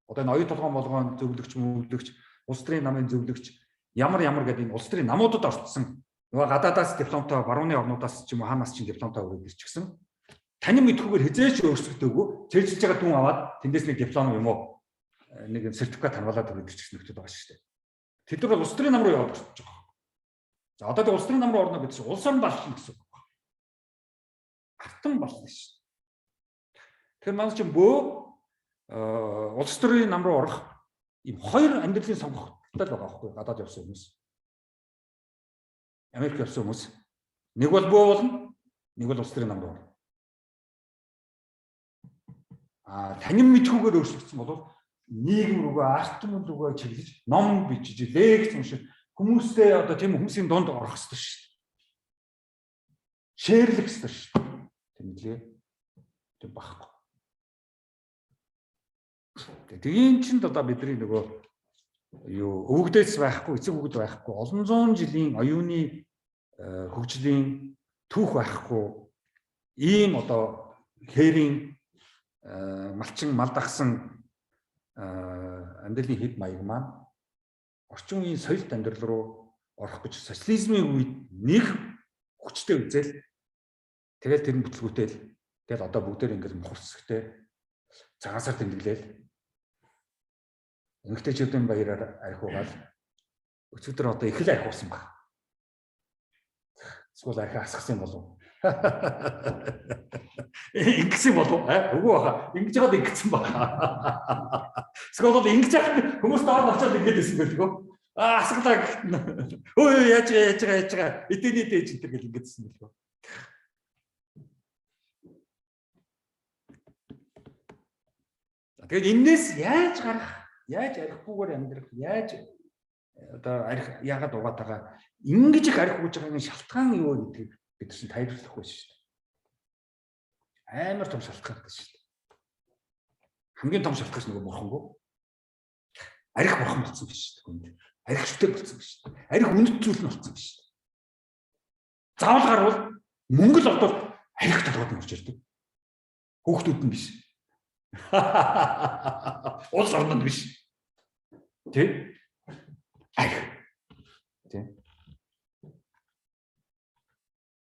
Одоо энэ оюу толгойн болгоон зөвлөгч, мөвлөгч, улс төрийн намын зөвлөгч ямар гэдэг энэ улс төрийн намуудад орцсон нөгөө гадаадаас дипломтой, барууны орнуудаас ч юм уу хаанаас ч дипломтой өрөөд ирчихсэн. Танин мэдхүүгээр хизээч өөрчлөгдөөгүй чэйжилж байгаа дүн аваад тэндээс нэг диплом юм уу нэг сертификат хамгаалаад өрөөд ирчихсэн нөхдөд байгаа шүү дээ. Тэд нар бол улс төрийн нам руу яваад орчих жоох. За одоо тэр улс төрийн нам руу орно гэдэг чинь улс орн баллах гэсэн үг байна. Артан баллах шүү дээ. Тэгэхээр маань ч бөө улс төрийн нам руу орох ийм хоёр амьдралын сонгогдол байгаа байхгүй гадаад явсан хүмүүс. Америк явсан хүмүүс нэг бол бөө болно, нэг бол улс төрийн нам руу орно. Танин мэдхүүгээр өөрчлөгдсөн бол нийгэм рүүгээ, арт түмэн рүүгээ чиглэж, ном бичиж, лекц уншиж хүмүүстэй одоо тийм хүмүүсийн дунд орох хэрэгтэй шүү дээ. Шеэрлэх хэрэгтэй шүү дээ. Тийм лээ. Тийм багхгүй. Тэгээд чинь одоо бидний нөгөө юу өвгдөөс байхгүй, эцэг өвгд байхгүй, олон зуун жилийн оюуны хөгжлийн түүх байхгүй, ийм одоо хээрийн малчин малдахсан амьдралын хэд маяг маань орчин үеийн соёлт амьдрал руу орох гэж социализмын үед нэг хүчтэй үзэл тэгэл тэр нь бүтлгүүтэл тэгэл одоо бүгдээр ингээд мухарцсагтэй цагаасаар тэмдэглээл эмэгтэйчүүдийн баяраар архиугаал өчигдөр одоо их л архиусан баг. Эсвэл архи асгасан болов. Ингэсэн болов үгүй баха. Ингэж яагаад ингэсэн баха. Эсвэл ингэж яагаад хүмүүс доор очоод ингэж байсан байлгүй. Асгалаа. Өө яаж байгаа. Эдний дээж энэ гэж ингэсэн байлгүй. Тэгээд энэс яаж гарах, яаж архихгүйгээр амьдрах, яаж одоо арх яагаад угаад байгаа ингэж их арх үүж байгаагийн шалтгаан юу гэдгийг бид чинь тайлбарлахгүй шүү дээ. Амар том шалтгаан гэдэг шүү дээ. Хамгийн том шалтгаан нөгөө бурхан гоо. Арих бурхан болсон биш шүү дээ. Арих шүтэр болсон биш шүү дээ. Арих үнэт зүйл нь болсон биш шүү дээ. Заавал гарвал мөнгө л олдвол арих толгойд нь орж ирдэг. Хүүхдүүд нь биш. Улс орнод биш. Тэ? Арих. Тэ?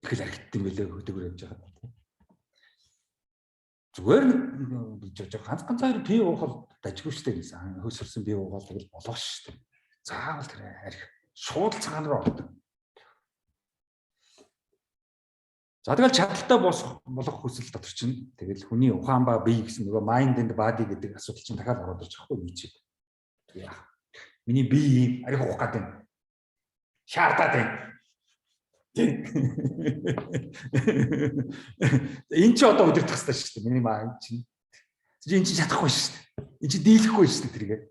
Тэгэл архитект юм билээ хөдөөгөр явж байгаа. Зүгээр нэг ганцаар бие уухал дажгүй штэ гэсэн. Хөөсөрсөн бие уугаал тэгэл болох штэ. Заавал тэр арх шууд цагаан руу ордог. За тэгэл чадaltaй болох хүсэл дотор чинь тэгэл хүний ухаан ба бие гэсэн нөгөө mind and body гэдэг асуудал чинь дахиад ороод ирж байгаа хгүй юу чи. Тэгээ яах. Миний бие арх уух гэдэг юм. Шаардаад байна. Энэ ч одоо өдөртөх хэрэгтэй шүү дээ. Миний mind чинь. Энэ чинь чадахгүй шүү дээ. Энэ чинь дийлэхгүй шүү дээ тэргээ.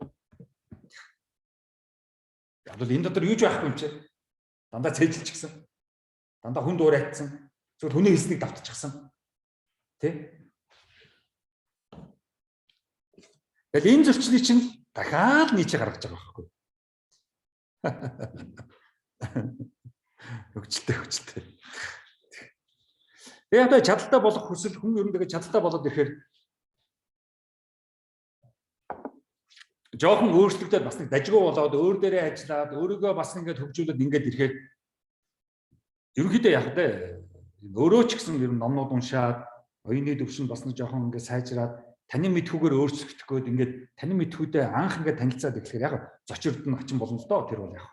Яг л энэ дотор юуж байхгүй юм чи. Дандаа цээжилж гисэн. Дандаа хүн дуурайцсан. Зөвхөн хүний хэлснийг давтчихсан. Тэ? Тэгэл энэ зөрчлийг чинь дахиад нийцээ гаргаж байгаа байхгүй. Хөвчлөлтэй. Тэгээ одоо чадaltaй болох хүсэл хүн ер нь тэгээ чадaltaй болоод ирэхээр жоохон өөрчлөлтөд бас нэг дажгүй болоод өөр дээрээ ажиллаад өөрийгөө бас ингээд хөгжүүлээд ингээд ирэхээр ерөнхийдөө яг тэ өөрөө ч гэсэн ер нь номнууд уншаад оюуны төвшин бас нэг жоохон ингээд сайжраад танин мэдхүүгээр өөрчлөгдөх гээд ингээд танин мэдхүүдээ анх ингээд танилцаад эхлэхээр яг зочирд нь очин болно л доо тэр бол яг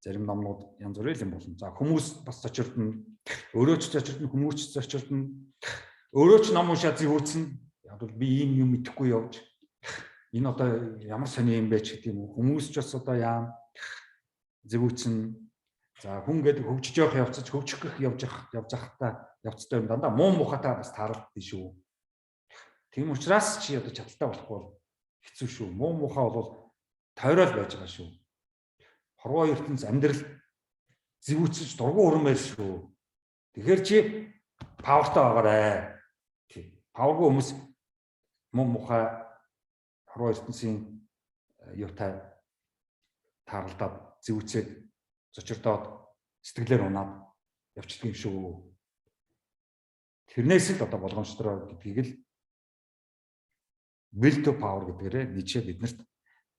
зарим номнууд янз бүрийн юм болно. За хүмүүс бас зочирдно. Өөрөө ч зочирдно, хүмүүс ч зочирдно. Өөрөө ч ном уншаад зэвүүцэн. Яг бол би ийм юм мэдэхгүй явж. Энэ одоо ямар сони юм бэ ч гэдэг юм уу. Хүмүүс ч бас одоо яам зэвүүцэн. За хүн гэдэг хөгжиж явах явцаж хөгжих явж явахтаа явцтай юм дандаа муу мухатаа бас тааралддаг шүү. Тийм учраас чи одоо чадaltaй болохгүй хэцүү шүү. Муу мухаа бол тойрол байж байгаа шүү. Хорвоо ертөнц амьдрал зэвүүцэж дургуун урмээр шүү. Тэгэхээр чи павертай байгаарай. Павергүй хүмүүс муу мухаа хорвоо ертөнцийн юутай тааралдаад зэвүүцээд зочирдоод сэтгэлээр унаад явчихдаг юм шүү. Тэрнээс л одоо болгоомжтой гэдгийг л will to power гэдгээрээ Ницше биднэрт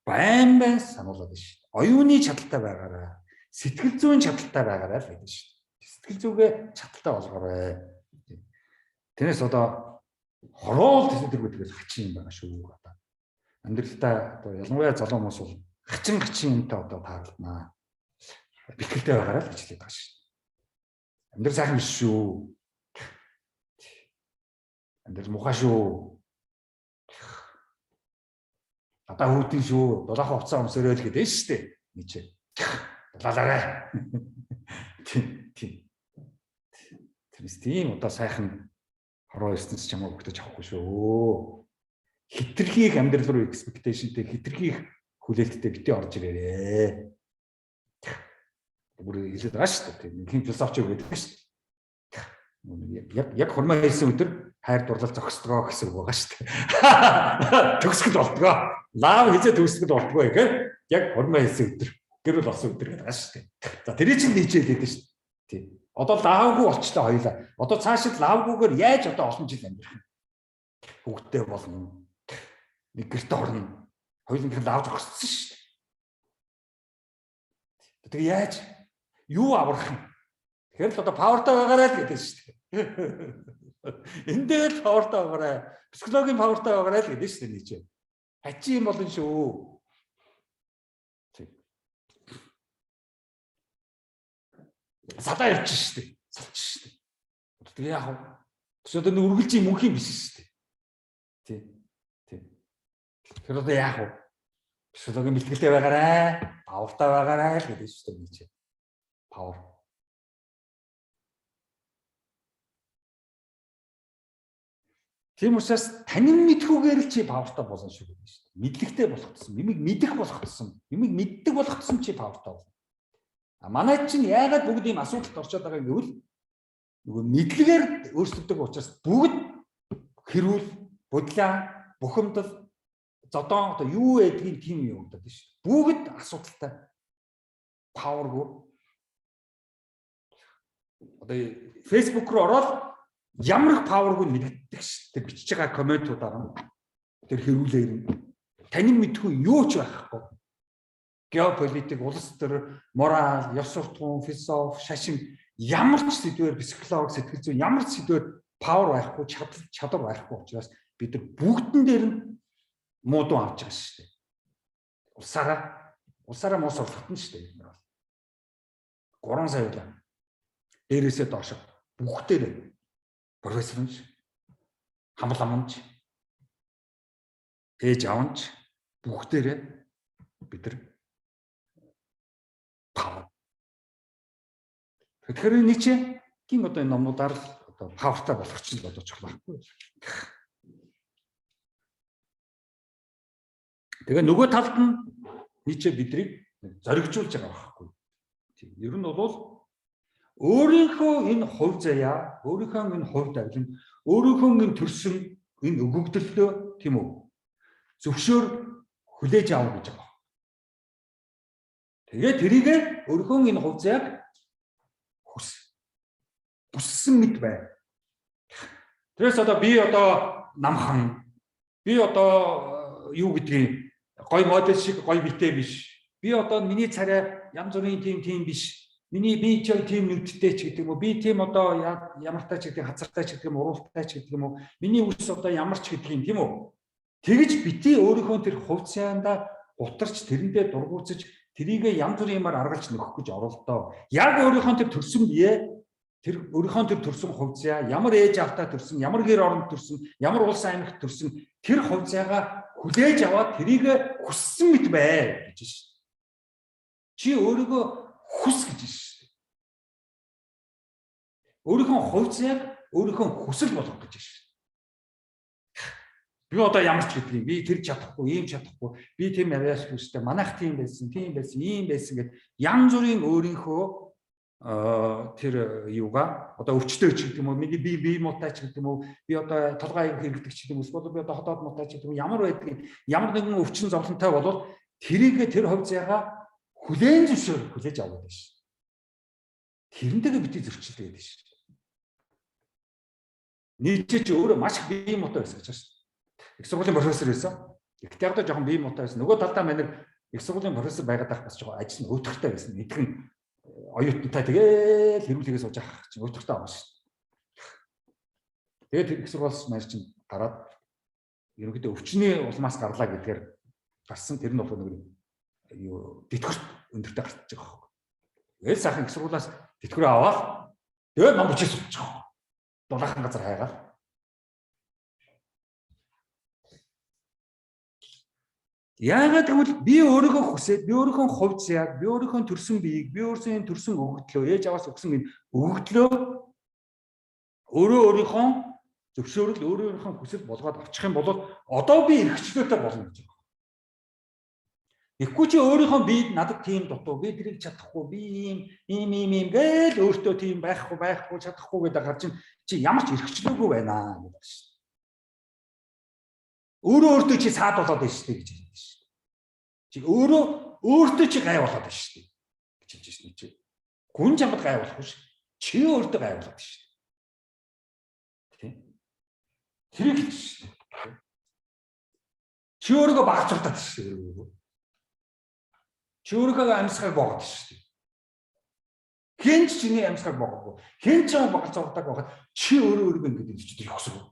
байн сануулад байна шүү. Оюуны чадaltaй байгаарай. Сэтгэл зүйн чадaltaй байгаарай л гэдэг шүү. Сэтгэл зүгээ чадaltaй болгоорой. Тэрнээс одоо хороол тэр гэдгээс хачин юм байгаа шүү. Одоо амьдралдаа одоо ялангуяа залуу хүмүүс бол хачин юмтай одоо таарлнаа. Бэлтгэлтэй байгаарай л гэж хэлээд байгаа шүү. Амьдрал сайхан биш шүү. Амьдрал муухай шүү. Одоо хүүдэн шүү. Дулаахан хувцас өмсөрөө л гэдэг шүү дээ. Ницше. Дулаалаарай. Тэрс тийм одоо сайхан хороо ертөнц чамаа өгдөж авахгүй шүү. Хитрхийх амьдрал руу expectationтэй хитрхийх хүлээлттэй битээ орж ирээрээ. Бүр хэлээд байгаа шүү дээ. Нэг философч гэдэг шүү дээ. Яг хурмаа хэлсэн өдөр хайр дурлал зогсдгоо гэсэн үг байгаа шүү дээ. Төгсгөл болдгоо. Лав хизээ төгсгөл болдгоо гэх яг хурмаа хэлсэн өдөр. Гэрэл болсон өдөр гэдэг байгаа шүү дээ. За тэрий чинь Ницше хэлээд шүү дээ. Тийм. Одоо лавгүй болчлаа хоёлаа. Одоо цаашид лавгүйгээр яаж одоо олон жил амьдрах юм? Хүүхдтэй болно. Нэг гэрте орно. Хоёулын лав зогссон шүү дээ. Тэгээ яаж юу аврах юм? Тэгэхээр л одоо павертай байгаарай л гэдэг шүү дээ. Эндээ л павертай байгаарай. Психологийн павертай байгаарай л гэдэг шүү дээ Ницше. Хачи юм болно шүү. Садаа явчих шүү дээ. Салчих шүү дээ. Тэгээ яах вэ? Тэс одоо нэг үргэлж юм мөнх юм биш шүү дээ. Тий. Тэгэхээр одоо яах вэ? Психологийн бэлтгэлтэй байгаарай. Павертай байгаарай л гэдэг шүү дээ Ницше. Power. Тийм учраас танин мэдхүүгээр л чи павертай болно шүү гэдэг шүү дээ. Мэдлэгтэй болох тусам, юмыг мэдэх болох тусам, юмыг мэддэг болох тусам чи павертай болно. А манай чинь яагаад бүгд ийм асуудалд орчод байгаа юм гэвэл нөгөө мэдлэгээр өөрчлөгдөг учраас бүгд хэрүүл, бодлоо, бухимдал зодон одоо юу байдгийг тийм юм удаад шүү дээ. Бүгд асуудалтай. Powerгүй. Одоо Facebook руу ороод ямар их powerгүй нэгддэг шүү дээ. Бичиж байгаа комментуудаар тэр хэрүүлээ ирнэ. Танин мэдгүй юу ч байхгүй. Геополитик, улс төр, мораль, ёс суртахуун, философи, шашин ямар ч сэдвээр психологи, сэтгэл зүйн ямар ч сэдвээр power байхгүй, чадвар байхгүй учраас бид нар бүгдэн дээр нь муудуу авч байгаа шүү дээ. Улсаараа муу сурлахтан шүү дээ. 3 сая байлаа. Дээрээсээ доош бүгдээр профессорч, хамбал амч, ээж аванч бүгдээрээ бид нар power. Тэгэхээр Ницшегийн одоо энэ номнуудаар одоо powerтай болох чинь бодож болохгүй. Тэгээ нөгөө талд нь Ницше бидрийг зоригжуулж байгаа байхгүй. Ер нь бол өөрийнхөө энэ хувь заяа, өөрийнхөө энэ хувь давлын, өөрийнхөө энэ төрсөн энэ өгөгдөлтөө тийм үү? Зөвшөөр хүлээж аав гэж байгаа. Тэгээ тэрийг өөрийнхөө энэ хувь заяаг хүссэн мэт бай. Тэрээс одоо би одоо намхан, би одоо юу гэдгийг гой модель шиг гой битэй биш. Би одоо миний царай янз бүрийн тийм биш. Миний би ч тийм нүдтэй ч гэдэг юм уу. Би тийм одоо ямартай ч гэдэг, хазартай ч гэдэг юм, уралтай ч гэдэг юм уу. Миний үс одоо ямар ч гэдэг юм тийм үү. Тэгж бити өөрийнхөө тэр хувь заяанда гутарч тэрэндээ дургуутсаж тэрийг янз бүрийн юмар аргалж нөхөх гэж оролдоо. Яг өөрийнхөө тэр төрсөн бие, тэр өөрийнхөө тэр төрсөн хувь заяа, ямар ээж автаа төрсөн, ямар гэр оронд төрсөн, ямар улс аймагт төрсөн тэр хувь заяагаа хүлээж аваад тэрийг хүссэн мэт бай гэж шүү. Чи өөрийгөө хүс гэж шүү. Өөрийнхөө хувь заяаг өөрийнхөө хүсэл болгох гэж шүү. Би одоо ямар ч гэдэг юм. Би тэр чадахгүй, ийм чадахгүй. Би тийм авьяас хүстэй. Манайх тийм байсан, ийм байсан гэд янз бүрийн өөрийнхөө тэр юугаа одоо өвчтөй ч гэдэг юм уу. Миний би муутай ч гэдэг юм уу. Би одоо толгой хэрэгдэг ч гэдэг юм уу. Би одоо хотоод муутай ч гэдэг юм. Ямар байдгийг ямар нэгэн өвчин зовлонтой болвол тэрийг тэр хувь заяагаа хүлээн зөвшөөр хүлээж авах гэдэг шүү. Тэрнтэйгээ бити зөрчилдөг гэдэг шүү. Ницше ч өөрөө маш их бие муутай байсан гэж байна. Их сургуулийн профессор байсан. Гэхдээ яг жоохон бие муутай байсан. Нөгөө талдаа манай их сургуулийн профессор байгаад байх бас жоохон ажил нь өтөртэй байсан. Эдгэн оюутантай тэгээд хэрүүлэгээ сууж авах чинь өтөртэй байгаа шүү. Тэгээд их сургуулиас маань чинь гараад ерөнхийдөө өвчний улмаас гарлаа гэдгээр гарсан. Тэр нь бол нэг юу тэтгэврт өндөртэй гарч байгаа байхгүй. Тэгээд сайхан их сургуулиас тэтгэврээ аваад тэгээд ном бичиж суулж байгаа. Дулаахан газар хайгаад. Яагаад гэвэл би өөрийгөө хүсээд, би өөрийнхөө хувь заяаг, би өөрийнхөө төрсөн биеийг, би өөрсийн төрсөн өгөгдлөө, ээж аваас өгсөн энэ өгөгдлөө өөрийнхөө зөвшөөрөл, өөрийнхөө хүсэл болгоод авчих юм бол одоо би эрхчлөөтэй болно гэж байна. Тэгэхгүй чи өөрийнхөө биед надад тийм дутуу, би тэрийг чадахгүй, би ийм гээл өөртөө тийм байхгүй чадахгүй гэдэг гарч чи ямар ч эрхчлөөгүй байна гэдэг шүү. Өөртөө чи саад болоод байна шүү гэж хэлдэг шүү. Чи өөртөө чи гай болоод байна шүү гэж хэлж байна чи. Хүн чамд гай болохгүй шүү. Чи өөртөө гай болоод байна шүү. Тийм. Тэрийг хэлж шүү. Чи өөрийгөө багцуулдаг шүү. Чи өөрийгөө амьсгал боогод шүү. Хэн ч чиний амьсгал боогохгүй. Хэн ч юм багцуулдаг байхад чи өөрийгөө ингэж хэлж өгсөн.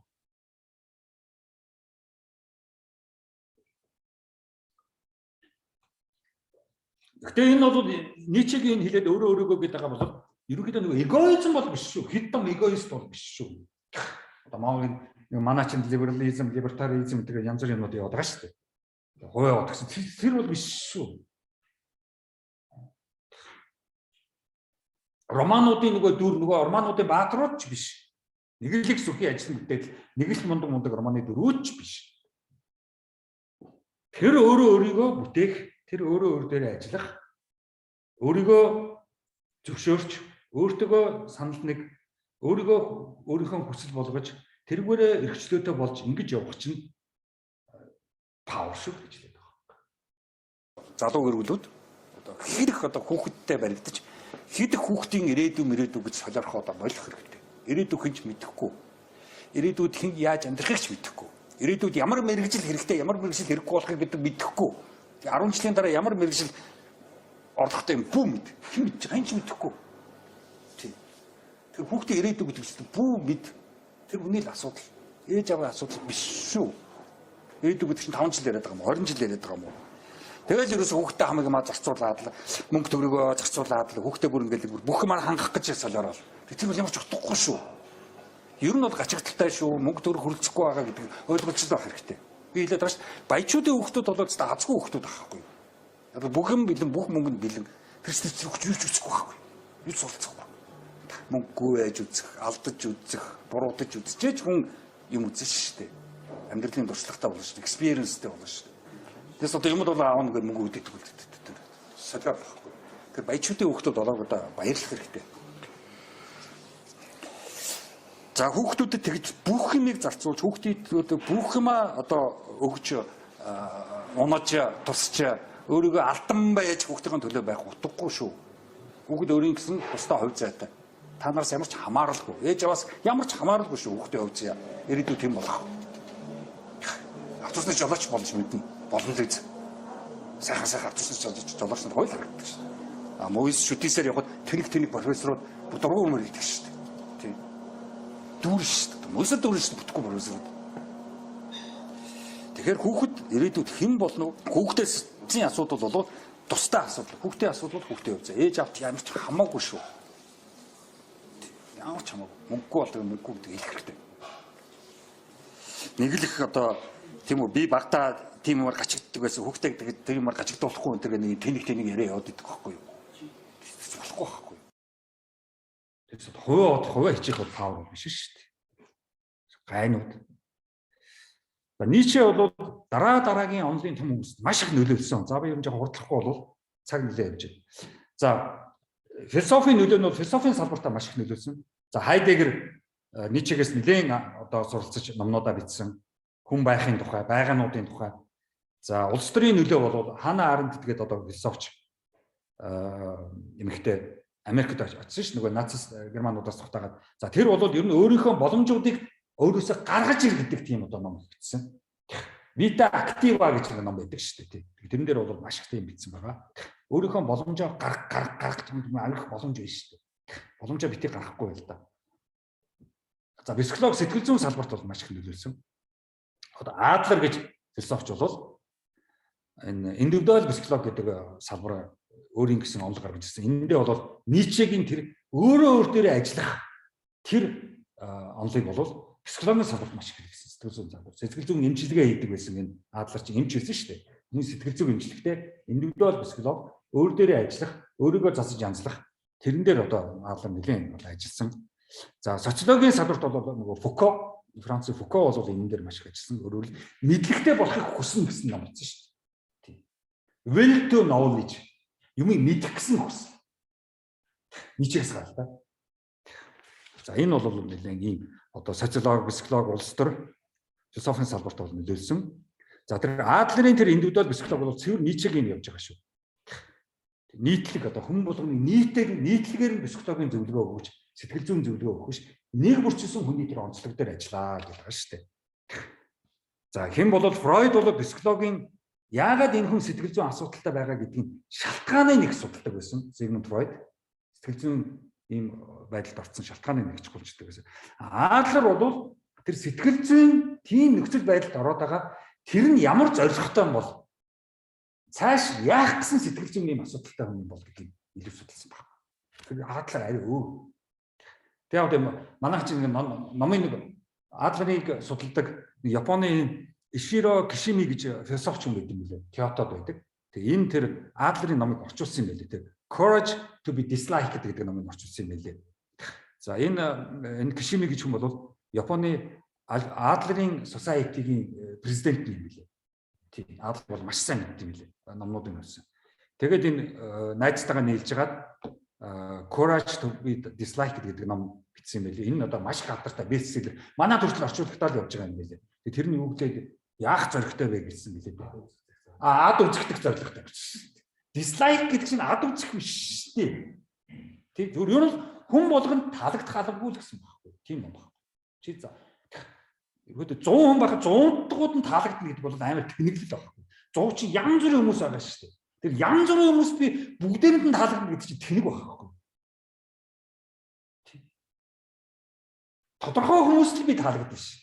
Гэхдээ энэ бол Ницшегийн хэлээд өөрийгөө гэдэг байгаа бол ерөнхийдөө нэг эгоизм бол биш шүү. Хэдэн эгоист бол биш шүү. Одоо манай чинь либерализм, либертаризм гэдэг янз бүрийн юмуд яваад байгаа шүү дээ. Хувь яваад гэсэн тэр бол биш шүү. Романуудын нөгөө дүр нөгөө романуудын бааtruуд ч биш. Нэг л их сүхийн ажил мэдээлэл, нэг л мундаг романы дүрүүд ч биш. Тэр өөрийгөө бүтээх, тэр өөр дээр ажиллах, өөрийгөө зөвшөөрч, өөртөө санал нэг, өөрийнхөө хүсэл болгож, тэргээрээ эрхчлөөтэй болж ингэж явах чинь power шүү гэж хэлээд байгаа. Залуу гэрүүлүүд одоо хэрэг одоо хүүхэдтэй баригдаж хэдэх хүүхдийн ирээдүй гэж солиорхоо одоо болох хэрэгтэй. Ирээдүй хинч мэдэхгүй. Ирээдүйд хэн яаж амьдрахыг ч мэдэхгүй. Ирээдүйд ямар мэрэгжил хэрэгтэй, ямар мэрэгжил хэрэггүй болохыг бид мэдэхгүй. 10 жилийн дараа ямар мэрэгжил орлоготой юм бүү мэд. Хэн мэдж байгаа юм ч мэдэхгүй. Тийм. Тэр хүүхдийн ирээдүй гэдэг чинь бүү мэд. Тэр хүний л асуудал. Ээж аваа асуудал биш шүү. Ирээдүй гэдэг чинь 5 жил яриад байгаа юм уу? 20 жил яриад байгаа юм уу? Тэгэл ерөөсө хүүхдээ хамаг юмаа зарцуулаад л мөнгө төгрөгөө зарцуулаад л хүүхдээ бүр ингээл бүх юмаа хангах гэж солиорол. Тэр бол ямар ч утгагүй шүү. Ер нь бол гачигдaltaй шүү. Мөнгө төгрөг хөрөлцөхгүй байгаа гэдэг ойлголцол байх хэрэгтэй. Би хэлээд байгаа шүү. Баячуудын хүүхдүүд бол азгүй хүүхдүүд байхгүй. Одоо бүх юм бэлэн, бүх мөнгө нь бэлэн. Тэр чинь юу ч үзэхгүй байхгүй. Юу ч суралцахгүй. Мөнгөгүй байж үзэх, алдаж үзэх, буруудаж үзчихэж хүн юм үзэн шүү дээ. Амьдралын туршлагатай болно шүү дээ. Experience-тэй болно шүү дээ. Тэс одоо юм бол аавна гэх мөнгө үүдэх үлддэг. Солиор байхгүй. Тэр баячуудын хүүхдүүд болоог одоо баярлах хэрэгтэй. За хүүхдүүдэд тэгж бүх юмыг зарцуулж хүүхдүүд бүх юмаа одоо өгч унаж тусч өөрийгөө алдан байж хүүхдийн төлөө байх утгагүй шүү. Хүүхд өөрийн гэсэн тусдаа хувь зайтай. Та нараас ямар ч хамааралгүй. Ээж аваас ямар ч хамааралгүй шүү хүүхдийн хувь зай. Ирээдүйд тийм болох. Автобусны жолооч болж мэднэ. Болно л үз. Сайхан автобусны жолооч нар хойл харагддаг шүү. Мөс шүтээсээр явхад тэнийг профессорууд дургуй өмөр хийдэг шүү. Тийм. Дүүр шүү дээ. Мөсөд дүүр шүү бүтггүй профессорууд. Тэгэхээр хүүхэд ирээдүйд хэн болно вэ? Хүүхдээс асуудал бол тусдаа асуудал. Хүүхдийн асуудал хүүхдийн хувьд. Ээж авт ямар ч хамаагүй шүү. Ямар ч хамаагүй. Мөнгөгүй болдог мөнгөгүй гэдэг хэлэх хэрэгтэй. Нэг л их одоо тийм үү би багтаа тийм юмар гачигддаг байсан. Хүүхдээ тэр юмар гачигдуулахгүй энэ нэг тэнийг яриа яваад идэх байхгүй юу? Болохгүй байхгүй. Тэгээс хувиа хичих бол павер биш шүү дээ. Гайнууд. Нийче бол дараагийн онлын том хүмүүст маш их нөлөөлсөн. За би ер нь жоохон хурдлахгүй бол цаг нэлээд явж байна. За философийн нөлөө нь бол философийн салбартаа маш их нөлөөлсөн. За Хайдеггер Ницчегээс нэлээд одоо суралцаж номнуудаа бичсэн. Хүн байхын тухай, байгаануудын тухай. За улс төрийн нөлөө бол Ханна Аренд гэдэг одоо философч эмэгтэй Америкт очсон ш нөгөө нацист германуудаас тогтаагаад. За тэр бол ер нь өөрийнхөө боломжуудыг өөрөөсөө гаргаж ир гэдэг тийм одоо ном бичсэн. Vita Activa гэж нэг ном байдаг шүү дээ. Тэрэн дээр бол маш их тийм бичсэн байгаа. Өөрийнхөө боломжоо гаргах юм амирх боломж байна шүү дээ. Боломжоо битгий гаргахгүй байл та. За психолог сэтгэл зүйн салбарт бол маш их нөлөөлсөн. Одоо Адлер гэж философч бол энэ индивидуал психолог гэдэг салбар өөрийн гэсэн онол гаргаж ирсэн. Энд дээр бол Ницчегийн тэр өөр дээрээ ажиллах тэр онолыг бол психологийн салбарт маш их хэрэгсэн. Сэтгэл зүйн салбар. Сэтгэл зүйн эмчилгээ хийдэг байсан энэ Адлер чинь эмч байсан шүү дээ. Энэ сэтгэл зүйн эмчилгээтэй индивидуал психолог өөр дээрээ ажиллах, өөрийгөө засаж янзлах тэрэн дээр одоо Адлер нэлийн ажилласан. За социологийн салбарт бол нөгөө Фуко, Францын Фуко бол энэ дээр маш их ажилласан. Өөрөөр мэдлэгтэй болохыг хүснэ гэсэн ном бичсэн шүү дээ. Тийм. Will to knowledge юмыг мэдэх гэсэн хүс. Ницчегээс гаралтай. За энэ бол нэлээд ийм одоо социолог, психолог, улс төр, философийн салбарт бол нөлөөлсөн. За тэр Адлерийн тэр индивидуал психолог бол цэвэр Ницчегийн явж байгаа шүү. Нийтлэг одоо хүн болгоны нийтлэгээр нь психологийн зөвлөгөө өгч, сэтгэл зүйн зөвлөгөө өгөх биш. Нэг бүрчилсэн хүний тэр онцлог дээр ажиллаа гэж байгаа шүү дээ. За хэн бол Фройд бол психологийн яагаад энэ хүн сэтгэл зүйн асуудалтай байгаа гэдгийг шалтгааныг нэг судалдаг байсан. Зигмунд Фройд сэтгэл зүйн ийм байдалд орсон шалтгааныг нэг чухалчдаг гэсэн. Адлер бол тэр сэтгэл зүйн тийм нөхцөл байдалд ороод байгаа тэр нь ямар зорилготой юм бол цааш яах гэсэн сэтгэл зүйн ийм асуудалтай хүн бол гэдгийг илүү судалсан байна. Тэр Адлер ари өө. Тэгээд манайх чинь номын нэг Адлерыг судалдаг Японы Иширо Кишими гэж философч юм байдаг юм лээ. Киотод байдаг. Тэгээ энэ тэр Адлерийн номыг орчуулсан юм байлээ. Тэр Courage to be disliked гэдэг номыг орчуулсан юм байлээ. За энэ Кишими гэж хүн бол Японы Адлерийн Society-гийн президент юм билээ. Тийм. Адлер бол маш сайн мэддэг юм билээ. Номнуудыг хэлсэн. Тэгээд энэ найзтайгаа нийлж хагаад Courage to be disliked гэдэг ном бичсэн юм байлээ. Энэ одоо маш их алдартай бестселлер. Манай төрөл орчуулагтаа л явж байгаа юм байлээ. Тэрний үг гэдэг Яах зоригтой вэ гэсэн билээ дээ. Ад үзэгдэх зоригтой гэж. Дислайк гэдэг чинь ад үзэх биш шүү дээ. Тэг ер нь хүн болгонд таалагдах албагүй л гэсэн байхгүй. Тийм юм байна. Чи за ерөөдөө 100 хүн байхад 100 дахуд нь таалагдана гэдэг бол амар тэнэглэл байхгүй. 100 чи янз бүрийн хүмүүс байгаа шүү дээ. Тэр янз бүрийн хүмүүс би бүгдээрэнд нь таалагдана гэдэг чинь тэнэг байхгүй. Тодорхой хүмүүст би таалагдсан шүү.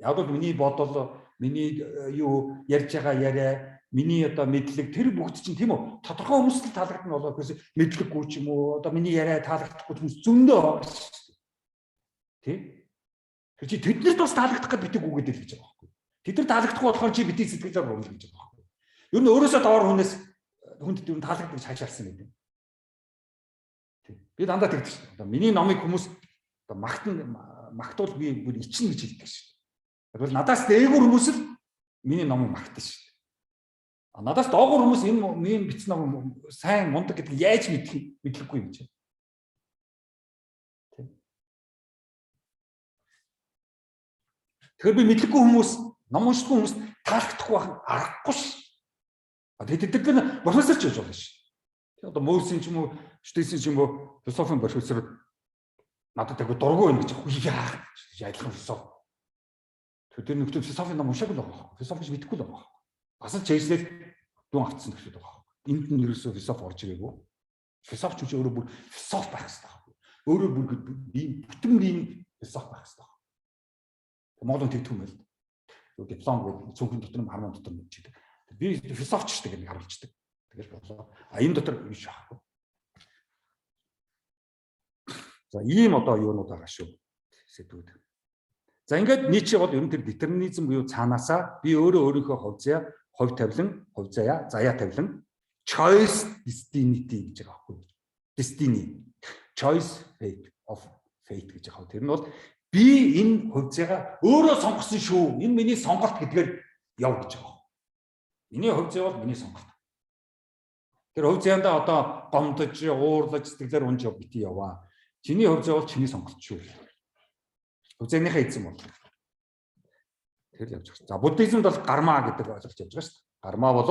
Яг бол миний бодол, миний юу ярьж байгаа яриа, миний одоо мэдлэг тэр бүгд чинь тийм үү? Тодорхой хүмүүст таалагдана болоо гэсэн мэдлэггүй ч юм уу, одоо миний яриа таалагдахгүй хүмүүс зөндөө байгаа шүү. Тий? Тэр чи тэднэрт бас таалагдах гэж битэг үгээд л гэж байгаа байхгүй. Тэд нар таалагдахгүй болохоор чи битгий сэтгэл зүйн бол гэж байгаа байхгүй. Ер нь өөрөөсөө доор хүнээс хүнд тэр таалагдаж хашаарсан гэдэг. Тий. Би дандаа тэгдэг шүү. Одоо миний номыг хүмүүс одоо магтуул би бүр ичнэ гэж хэлдэг шүү. Тэгвэл надаас дээгүүр хүмүүс л миний номыг магтана шүү. Надаас доогуур хүмүүс энэ бичсэн ном сайн мундаг гэдгийг яаж мэдлэхгүй юм чи. Тэгэхээр би мэдлэхгүй хүмүүс, ном уншдаггүй хүмүүс таалагдахгүй байх нь аргагүй ш. Тэд нар профессор ч гэж болно ш. Одоо Мойсийн ч юм уу, Штейсийн ч юм уу, философийн профессор надад яг дургүй юм гэж яах яадлах философи. Тэр нөхдөд философийн ном уншаагүй л байгаа. Философич мэдэхгүй л байгаа. Бас л чэйслэл дүн авцсан нөхдөд байгаа. Энд нь ерөөсөө философи орж ирээгүй. Философч ч өөрөө бүр философи байх хэрэгтэй. Өөрөө бүр бүтэн биеийн философи байх хэрэгтэй. Монгол тэгдэг юм байл. Диплом гэдэг цөөхөн дотор нь хармон дотор нь чийдэг. Би философч шүү гэдэг харуулцдаг. Тэгэж болоо. Энэ дотор биш аахгүй. За ийм одоо юунууд байгаа шүү. Сэдвүүд. За ингээд Ницше бол ер нь тэр детерминизм буюу цаанаасаа би өөрийнхөө хувь заяа тавилан choice destiny гэж байгаа байхгүй. Destiny. Choice fate of fate гэж байгаа. Тэр нь бол би энэ хувь заяага өөрөө сонгосон шүү. Энэ миний сонголт гэдгээр яв гэж байгаа. Миний хувь заяа бол миний сонголт. Тэр хувь заяандаа одоо гомдож, уурлаж, сэтгэлээр унж бити яваа. Чиний хувь заяа бол чиний сонголт шүү. Хувь заяаныхаа эзэн бол. Тэр явж байгаа. За буддизмд бол карма гэдэг ойлголт явж байгаа шүү дээ. Карма бол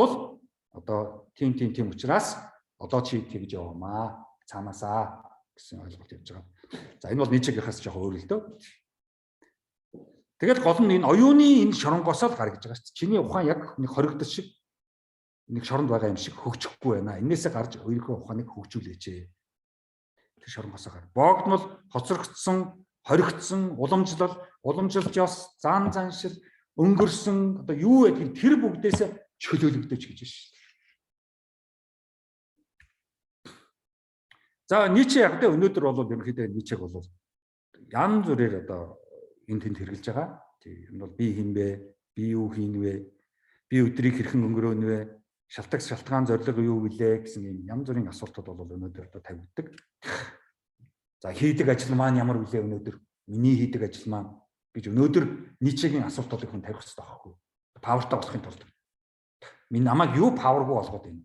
одоо тийм учраас одоо чи тэгж яваамаа. Цаанаасаа гэсэн ойлголт явж байгаа. За энэ бол Ницшегийнхаас жоохон өөр л дөө. Тэгэл гол нь энэ оюуны энэ шоронгоос л гаргаж байгаа шүү дээ. Чиний ухаан яг нэг хоригдсон шиг нэг шоронд байгаа юм шиг хөгжихгүй байна. Энээсээ гарч өөрийнхөө ухааныг хөгжүүлээч. Тэр шоронгоос гар. Богдмол хоцрогдсон, хоригдсон, уламжилж яс, заншил, өнгөрсөн одоо юу гэдгийг тэр бүгдээс чөлөөлөгдөж гэж байна шүү. За Ницше яг тэ өнөөдөр бол ерөнхийдөө Ницшег бол янз бүрээр одоо энэ тэнд хэрэгжилж байгаа. Тийм бол би хин бэ? Би юу хийн вэ? Би өдрийг хэрхэн өнгөрөөнө вэ? Шалтгаан зорилго юу вүлээ гэсэн юм янз бүрийн асуултууд бол өнөөдөр одоо тавигддаг. За хийдэг ажил маань ямар вүлээ өнөөдөр? Миний хийдэг ажил маань гэж өнөөдөр Ницшегийн асуултуудыг хүн тавих хэрэгтэй байхгүй. Павертай болохын тулд. Миний намайг юу павергүй болгоод байна?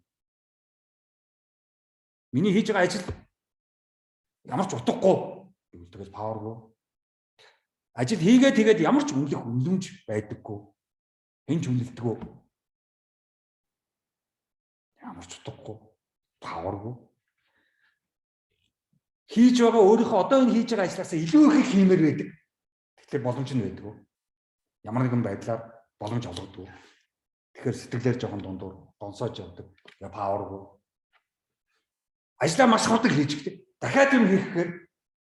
Миний хийж байгаа ажил ямар ч утгагүй. Тэгвэл павергүй. Ажил хийгээд ямар ч үнэлэх үнэлэмж байдаггүй. Хинч үнэлдэггүй. Ямар ч утгагүй. Павергүй. Хийж байгаа өөрийнхөө одоо энэ хийж байгаа ажлаасаа илүү их хиймээр байдаг. Тэгэхээр боломж нь байдаггүй. Ямар нэгэн байдлаар боломж олгодог. Тэгэхээр сэтгэлээр жоохон дундуур гонсоож явдаг. Павергүй. Ажлаа маш хурдан хийж өгдөг. Дахиад юм хийхээр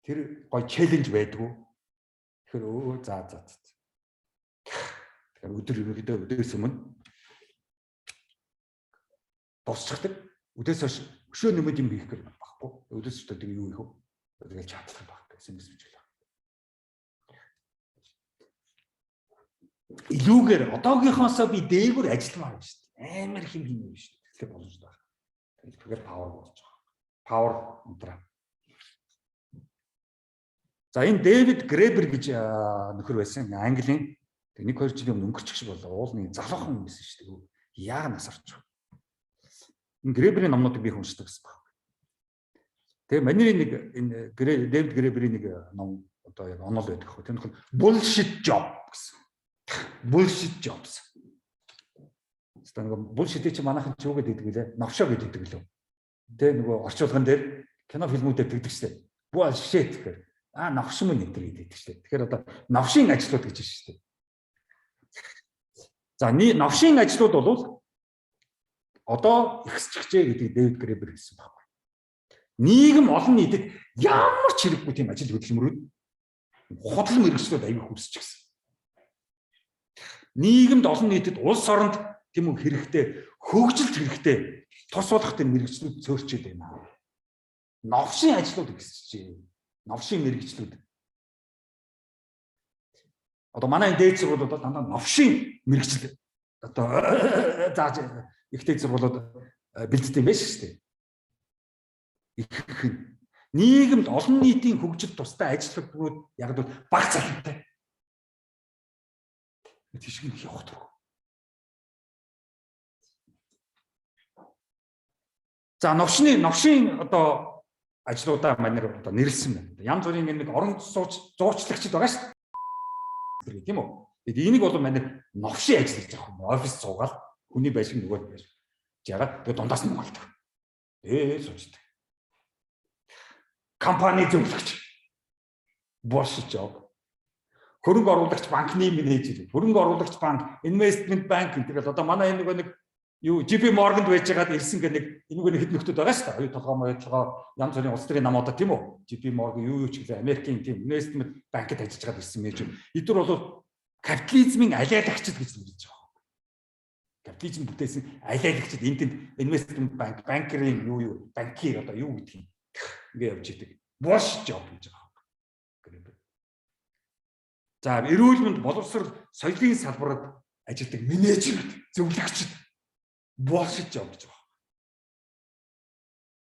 тэр гой челленж байдгүй. Тэгэхээр за. Тэгэхээр өдөр өдөөс өмнө босчихдаг. Өдөөс хойш өшөө нэмэд юм хийх гэх байхгүй. Өдөөс өдөр тэг юу хийх вэ? Тэгэл чадлах байх гэсэн юм шиг л. Илүүгээр одоогийнхоосоо би дээгүүр ажилламаар байна шүү дээ. Амар их юм хийнэ шүү дээ. Тэгэхээр боломжтой байна. Тэгэхээр павер болж байгаа. Павер унтраа. За энэ Дэвид Гребер гэж нөхөр байсан Английн нэг 2 жилийн өмнө өнгөрчих шиг болоо. Уулын залуухан юм байсан шүү дээ. Яаг нас орчих. Энэ Греберийн номнуудыг би уншдаг гэсэн баг. Тэгээ маньны нэг энэ Дэвид Греберийн нэг ном одоо яг онол байдаг хөө. Тэр нь bullshit job гэсэн. Bullshit jobs. Тэ нөгөө bullshit чи манайхан ч юу гэдэг вэ? Новшоо гэдэг лөө. Тэ нөгөө орчуулган дээр кино фильмүүдэд тэгдэг штэ. Bullshit гэхээр новшин мөн энэ гэдэг штэ. Тэгэхээр одоо новшийн ажлууд гэж байна штэ. За новшийн ажлууд бол одоо ихсчихжээ гэдэг Дэвид Гребер хэлсэн байна. Нийгэм олон нийтэд ямар ч хэрэггүй тийм ажил хөдөлмөрүүд худлан мэргэжлүүд аягүй хүрсэж гисэн. Нийгэмд олон нийтэд улс оронд тийм үү хэрэгтэй, хөгжилт хэрэгтэй тус болох тийм мэргэжлүүд цөөрчээд байна. Новшийн ажлууд ихсчихжээ. Новшийн мэргэжлүүд. Одоо манай дээд сургуулиуд дандаа новшийн мэргэжил одоо зааж их дээд сургуулиуд бэлддэг юм байна шүү дээ. Нийгэмд олон нийтийн хөгжилд тустай ажиллагчид яг л баг цалинтай. Тийшгэн явах дург. За новшийн одоо ажлуудаа манайд одоо нэрлсэн байна. Янз бүрийн нэг орон зуучлагчид байгаа шүү дээ. Тийм үү? Тэгээд энийг бол манайд новшийн ажил гэж аах юм. Офис цуугаал хүний байшин нөгөө байж. Ягаад тэгээд дундаас нь малдаг. Суучдаг. Компани зөвлөгч. Bullshit job. Хөрөнгө оруулагч банкны менежер, хөрөнгө оруулагч банк, investment bank гэдэг л одоо манай нэг юу JP Morgan-д байж байгаад ирсэн гэх нэг хэд нөхдөд байгаа шүү дээ. Оюу толгой янз бүрийн улс төрийн намуудаа тийм үү? JP Morgan юу ч гэлээ Америкийн тийм investment банкд ажиллаж байгаа ирсэн мэж. Эдгээр бол капитализмын алиалагчид гэж нэрлэж байгаа. Капитализм бүтээсэн алиалагчид энд investment bank, банкерын юу банкир одоо юу гэдэг юм. Ингээ явж идэг. Bullshit job гэж байгаа. За эрүүл мэнд боловсрол соёлын салбарт ажилладаг менежерүүд, зөвлөгчид bullshit job гэж байна.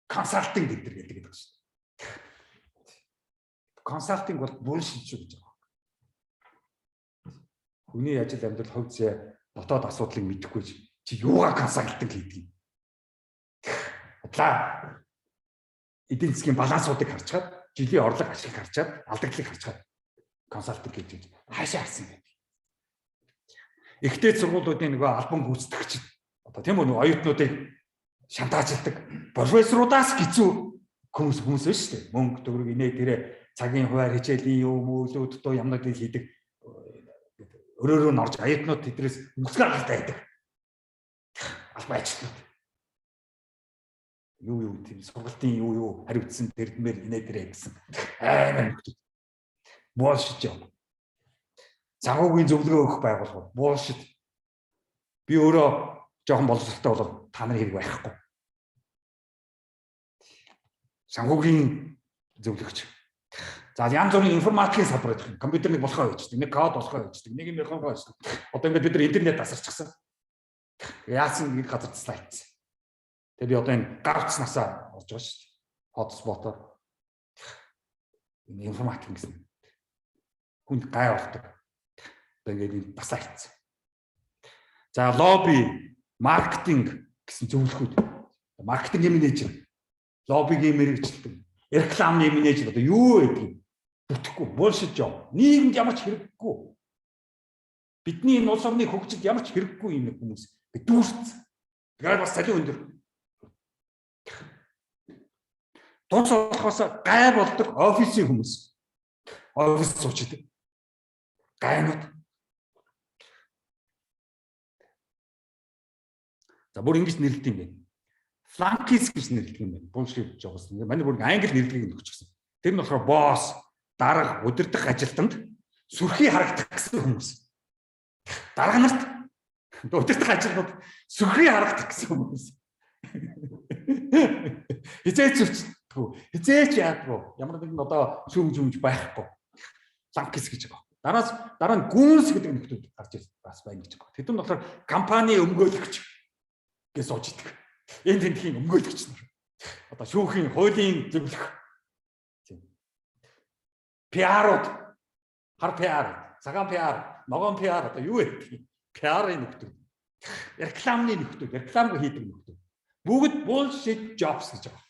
Консалтинг гэдэг шүү дээ. Консалтинг бол bullshit шүү гэж байна. Хүний ажил амьдрал хувь зэ дотоод асуудлыг мэдэхгүй чи юугаар консалтинг хийдэг юм. Бодлаа. Эдийн засгийн балансуудыг харчаад, жилийн орлого ашиг харчаад, алдагдлыг харчаад консалтинг гэж хаашаа харсан гэдэг. Ихтэй сургуулиудын нөгөө албан гүйцэтгэгчид одоо тийм үү оюутнуудыг шантаажладаг профессорудаас гизүү хүмүүс байна шүү дээ. Мөнгө төгрөг инээ тэрэ цагийн хуваар хичээлийн юу мөөлүүд дөө юмнуудыг хийдэг. Өрөөрөө нь орж оюутнууд тэдрээс өнгөцгөр гартай байдаг. Албан ажилтнууд. Юу тийм сургалтын юу хариуцсан тэрдмээр инээ тэрэ гэсэн. Амар нөхдөд. Bullshit job. Загваргийн зөвлөгөө өгөх байгууллага bullshit. Би өөрөө жоохон боловсролтой бол та нарын хэрэг байхгүй. Санхүүгийн зөвлөгч. За янз бүрийн информатикийн салбар гэх юм. Компьютерыг болохоо хийдэг. Нэг код болохоо хийдэг. Нэг юм болохоо хийдэг. Одоо ингээд бид нар интернет тасарчихсан. Яасан нэг газар слайдсан. Тэгээ би одоо энэ гар утаснасаа орж байгаа шүү дээ. Хотспотоор. Энэ информатик гэсэн. Хүнд гай болдог. Одоо ингээд басаа хийцэн. За лобби, маркетинг гэсэн зөвлөхүүд. Маркетингийн менежер, лоббигийн мэрэгчлэн, рекламны менежер одоо юу гэдэг бүтэхгүй bullshit job. Нийгэмд ямар ч хэрэггүй. Бидний энэ улс орны хөгжилд ямар ч хэрэггүй юм хүмүүс. Дүүрц. Тэгээд бас салин өндөр. Тус болохоос гай болдог офисын хүмүүс. Офис суучдаг. Гайнууд. За бүр ингэж нэрлэдэг юм байна. Flunkies гэж нэрлэдэг юм байна. Bullshit job гэсэн. Манай бүр англи нэрлэгийг өгчихсэн. Тэр нь болохоор boss, дарга, удирдах ажилтнанд сүрхий харагдах гэсэн хүмүүс. Дарга нарт удирдах ажилтнууд сүрхий харагдах гэсэн хүмүүс. Хизээч өвчтгөө. Хизээч яадгүй. Ямар нэгэн одоо шүүмж байхгүй. Flunkies гэж байгаа. Дараа нь гүнс гэдэг нөхдөд гарч ирсэн бас байна гэж байгаа. Тэд нь болохоор компани өмгөөлөгч гэж сууж идэг. Энд тентхийн өмгөөлөгч нар. Одоо шүүхийн хуулийн зөвлөх. PR-ууд, хар PR, цагаан PR, ногоон PR одоо юу вэ? PR-ын нөхдөд. Рекламны нөхдөд, рекламыг хийдэг нөхдөд. Бүгд bullshit jobs гэж байгаа.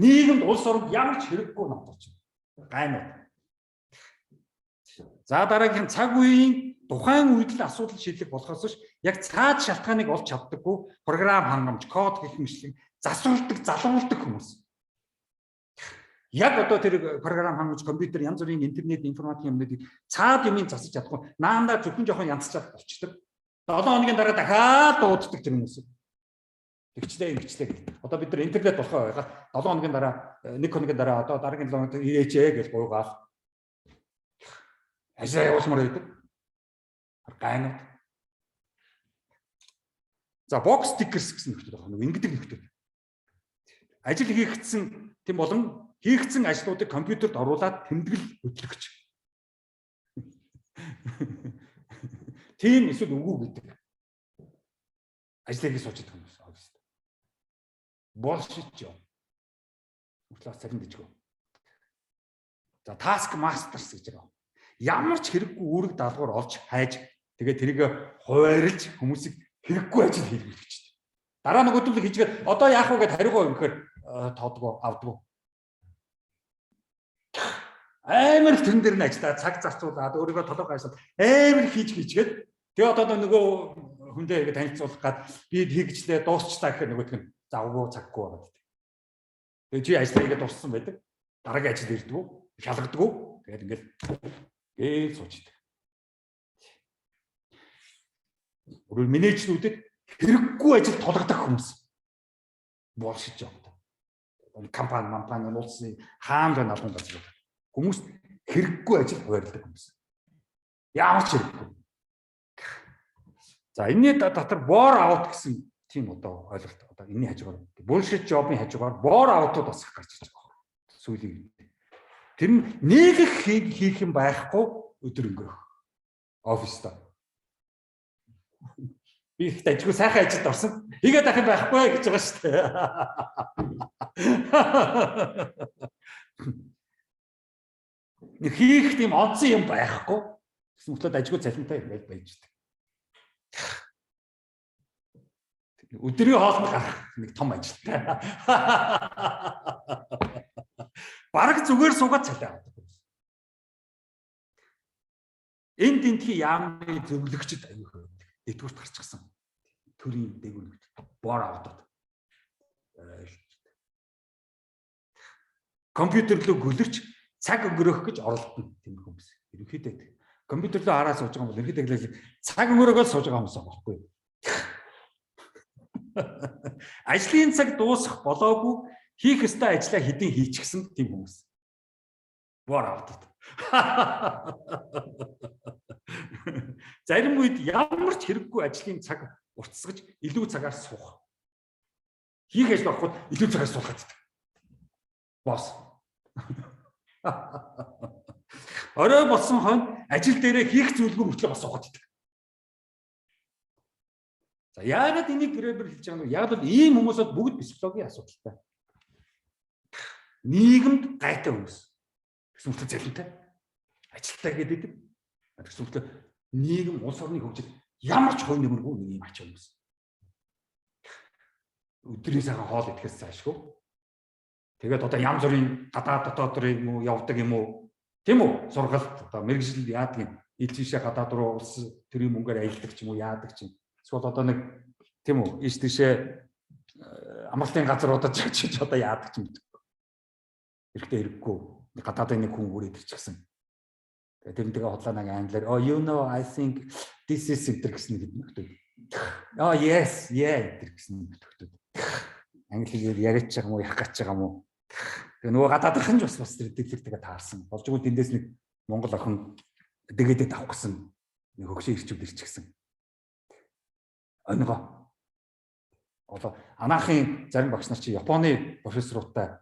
Нийгэмд улс оронд ямар ч хэрэггүй намтарч байна. Гайнууд. За дараагийн цаг үеийн тухайн үед л асуудал шийдлэх болохоос ш яг цаад шалтгааныг олж чаддаггүй програм хангамж, код гэх мэтлэг засварладаг, залруулдаг хүмүүс. Яг одоо тэр програм хангамж, компьютер, янз бүрийн интернет, информатик юмнуудыг цаад юмыг засаж чадахгүй. Наандаа зөвхөн жоохон янзчаад болчдөг. 7 хоногийн дараа дахиад дууддаг тэр хүмүүс. Игчлээ. Одоо бид нар интернет болохоо байгаад 7 хоногийн дараа, 1 хоногийн дараа одоо дараагийн 7 хоногт ирээчээ гэж гуйгаал. Ажил явуулмаар байдаг. Гайнууд. За box stickers гэсэн нөхцөл байна. Ингэдэг нөхцөл. Ажил хийгдсэн тийм болон хийгдсэн ажлуудыг компьютерт оруулаад тэмдэглэл хөтлөгч. Тийм эсвэл үгүй гэдэг. Ажлыг сууж идэх юм байна. Bullshit job. Утлаас цалин дэжгүй. За task masters гэж байгаа. Ямар ч хэрэггүй үүрэг даалгавар олж хайж тэгээд тэрийг хуваарлж хүмүүсийг хэрэггүй ажил хийлгүүлж чинь. Дараа нөгөөдөл хийжгээд одоо яах вэ гэд хариугаа өгөхөөр тоодгоо авдгоо. Амар тэрэн дээр нь ажиллаа цаг зарцуулаад өөрийгөө толгой гайсаад амар хийжгээд тэгээ одоо нөгөө хүндээ ингэ танилцуулах гад би хийгчлээ дуусчлаа гэхээр нөгөөх нь завгүй цаггүй байгаа. Тэгээ чи ажлаа ингэ дууссан байдаг. Дараагийн ажил ирдгүү, шалгадгүү. Тэгээд ингээл суучдаг. Өөрөөр менежерүүдэд хэрэггүй ажил тулгадаг хүмүүс. Bullshit job. Компани улсын хаан байна албан газар. Хүмүүс хэрэггүй ажил хуваарлдаг хүмүүс. Ямар ч хэрэггүй. За энэний дотор bore out гэсэн тийм одоо ойлголт одоо энэний хажуугаар bullshit job-ын хажуугаар bore out-ууд бас гарч ирж байгаа. Сүүлийн тэр нь нэг их хийх юм байхгүй өдөр өнгөрөх оффистаа. Би их ажгүй сайхан ажилд орсон. Хийгээд ах юм байхгүй гэж байгаа шүү дээ. Хийх тийм онцон юм байхгүй. Гэсэн мэтлээд ажгүй цалинтай юм байж байдаг. Өдрийн хоолнд гарах нэг том ажилтай. Бараг зүгээр суугаад цалин авдаг. Энд тентхи яамны зөвлөгчд аюух байдаг. Дэдгүүрт гарчихсан. Төрийн дээгүүр бор авдаг. Компьютер рүү гөлөрч цаг өнгөрөх гэж оролдоно тийм хүмүүс. Ерөнхийдөө компьютер рүү хараа сууж байгаа бол ерөнхийдөө цаг өнгөрөөгөө сууж байгаа хүмүүс байхгүй. Ажлын цаг дуусах болоогүй хийх ёстой ажлаа хэдийн хийчихсэн тийм хүмүүс. Бор авдаг. Зарим үед ямар ч хэрэггүй ажлын цаг уртсгаж илүү цагаар суух. Хийх ажил авахд илүү цагаар суух гэдэг. Бос. Орой болсон хойно ажил дээрээ хийх зүйлгүй мөртлөө бас суугаад байдаг. За яагаад энийг грэбер хэлж байгаа нь? Яг бол ийм хүмүүсд бүгд психологийн асуудалтай. Нийгэмд гайтай хүмүүс. Гэсэн үг зэлэнтэй. Ажилтай гэдэг. Гэсэн үг нийгэм улс орны хөгжил ямар ч хой нэмэргүй нэг юм ач хүмүүс. Өдрийн цагаан хоол идэхээс цаашгүй. Тэгээд одоо янз бүрийн гадаад дотоод юм уу явдаг юм уу? Тийм үү? Сургалт одоо мэрэгжил яадаг юм. Ил тийшээ гадаад руу улс тэрийн мөнгөөр аялдаг ч юм уу яадаг ч юм. Эсвэл одоо нэг тийм үү? Иш тийшээ амралтын газруудад чиж одоо яадаг ч юм. Хэрэгтэй хэрэггүй. Гадаадын нэг хүн үрээд ирчихсэн. Тэрнтэйгээ хотлоо нэг англиар you know I think this is гэсэн нэг нөхдөд. Yes, yeah гэсэн нөхдөд. Англигээр яриач байгаа юм уу, ярих гэж байгаа юм уу? Тэгээ нөгөө гадаадхан ч бас тэртэйгээ таарсан. Болж игэл тэндээс нэг Монгол охин дэгээдэд авах гэсэн нэг хөгшин ирчүүд ирчихсэн. Онгоо. Одоо анаахын зарим багш нар чи Японы профессоруудтай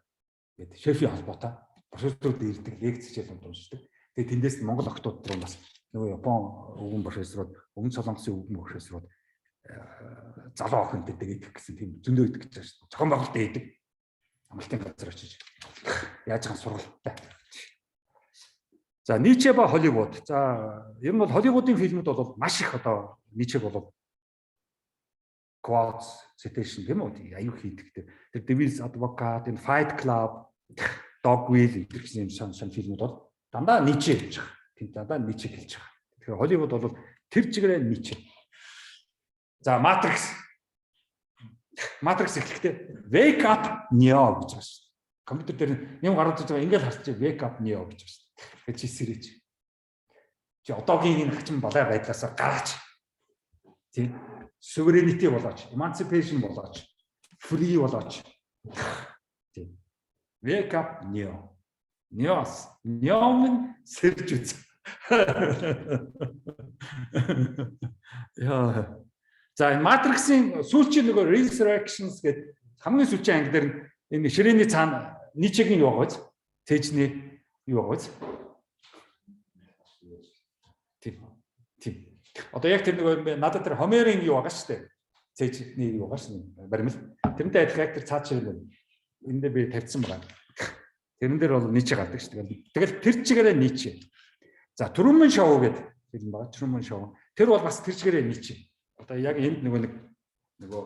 гэдэг шефийн холбоотой профессорууд ирдэг лекц хичээл уншдаг. Тэгээ тэндээс Монгол охтууд руу бас нөгөө Япон өвгөн профессорууд, Өвгөн Солонгосын өвгөн профессорууд залуу охинтой дээгдэх гэсэн тийм зөндөө идэх гэж байна шүү дээ. Зохион байгуулалт хийдэг. Амралтын газар очиж яаж хаан сургалттай. За Ниче ба Холливуд. За ер нь бол Холливуудын фильмүүд бол маш их одоо Ниче болов quotes, citation юм уу? Аюу хийдэг. Тэр Devil's Advocate, энэ Fight Club, Dogville гэсэн юм сан фильмүүд бол дандаа Ниче гэж байгаа. Тийм дандаа Ниче хэлж байгаа. Тэгэхээр Холливуд бол Тэр чигээрээ Ницше. За Matrix эхлэхдээ wake up Neo гэж байна шүү. Компьютер дээр юм гараад байгаа ингээл харчих wake up Neo гэж байна шүү. Тэгэхээр чи сэрэж. Чи одоогийн энэ хачин балай байдлаасаа гараач. Тийм. Sovereignty болооч, emancipation болооч, free болооч. Тийм. Wake up Neo. Неом сэрж үз. Яа. За энэ Matrix-ийн сүүлчийн нөгөө Resurrections гэдэг хамгийн сүүлчийн анги дээр энэ ширээний цаана Ницшегийн юу байгаа вэ? Цэжний юу байгаа вэ? Тийм. Одоо яг тэр нөгөө надад тэр Хомерын юу байгаа шүү дээ. Цэжний юу байгаа шүү. Баримл. Тэрнтэй адилхан тэр цаад ширээ байна. Энд дээр би тавьсан байна. Тэрэн дээр бол Ницше гардаг шүү дээ. Тэгэл тэр чигээрээ Ницше. За Truman Show гэдэг фильм байгаа. Truman Show. Тэр бол бас тэр чигээрээ Ницше. Одоо яг энд нөгөө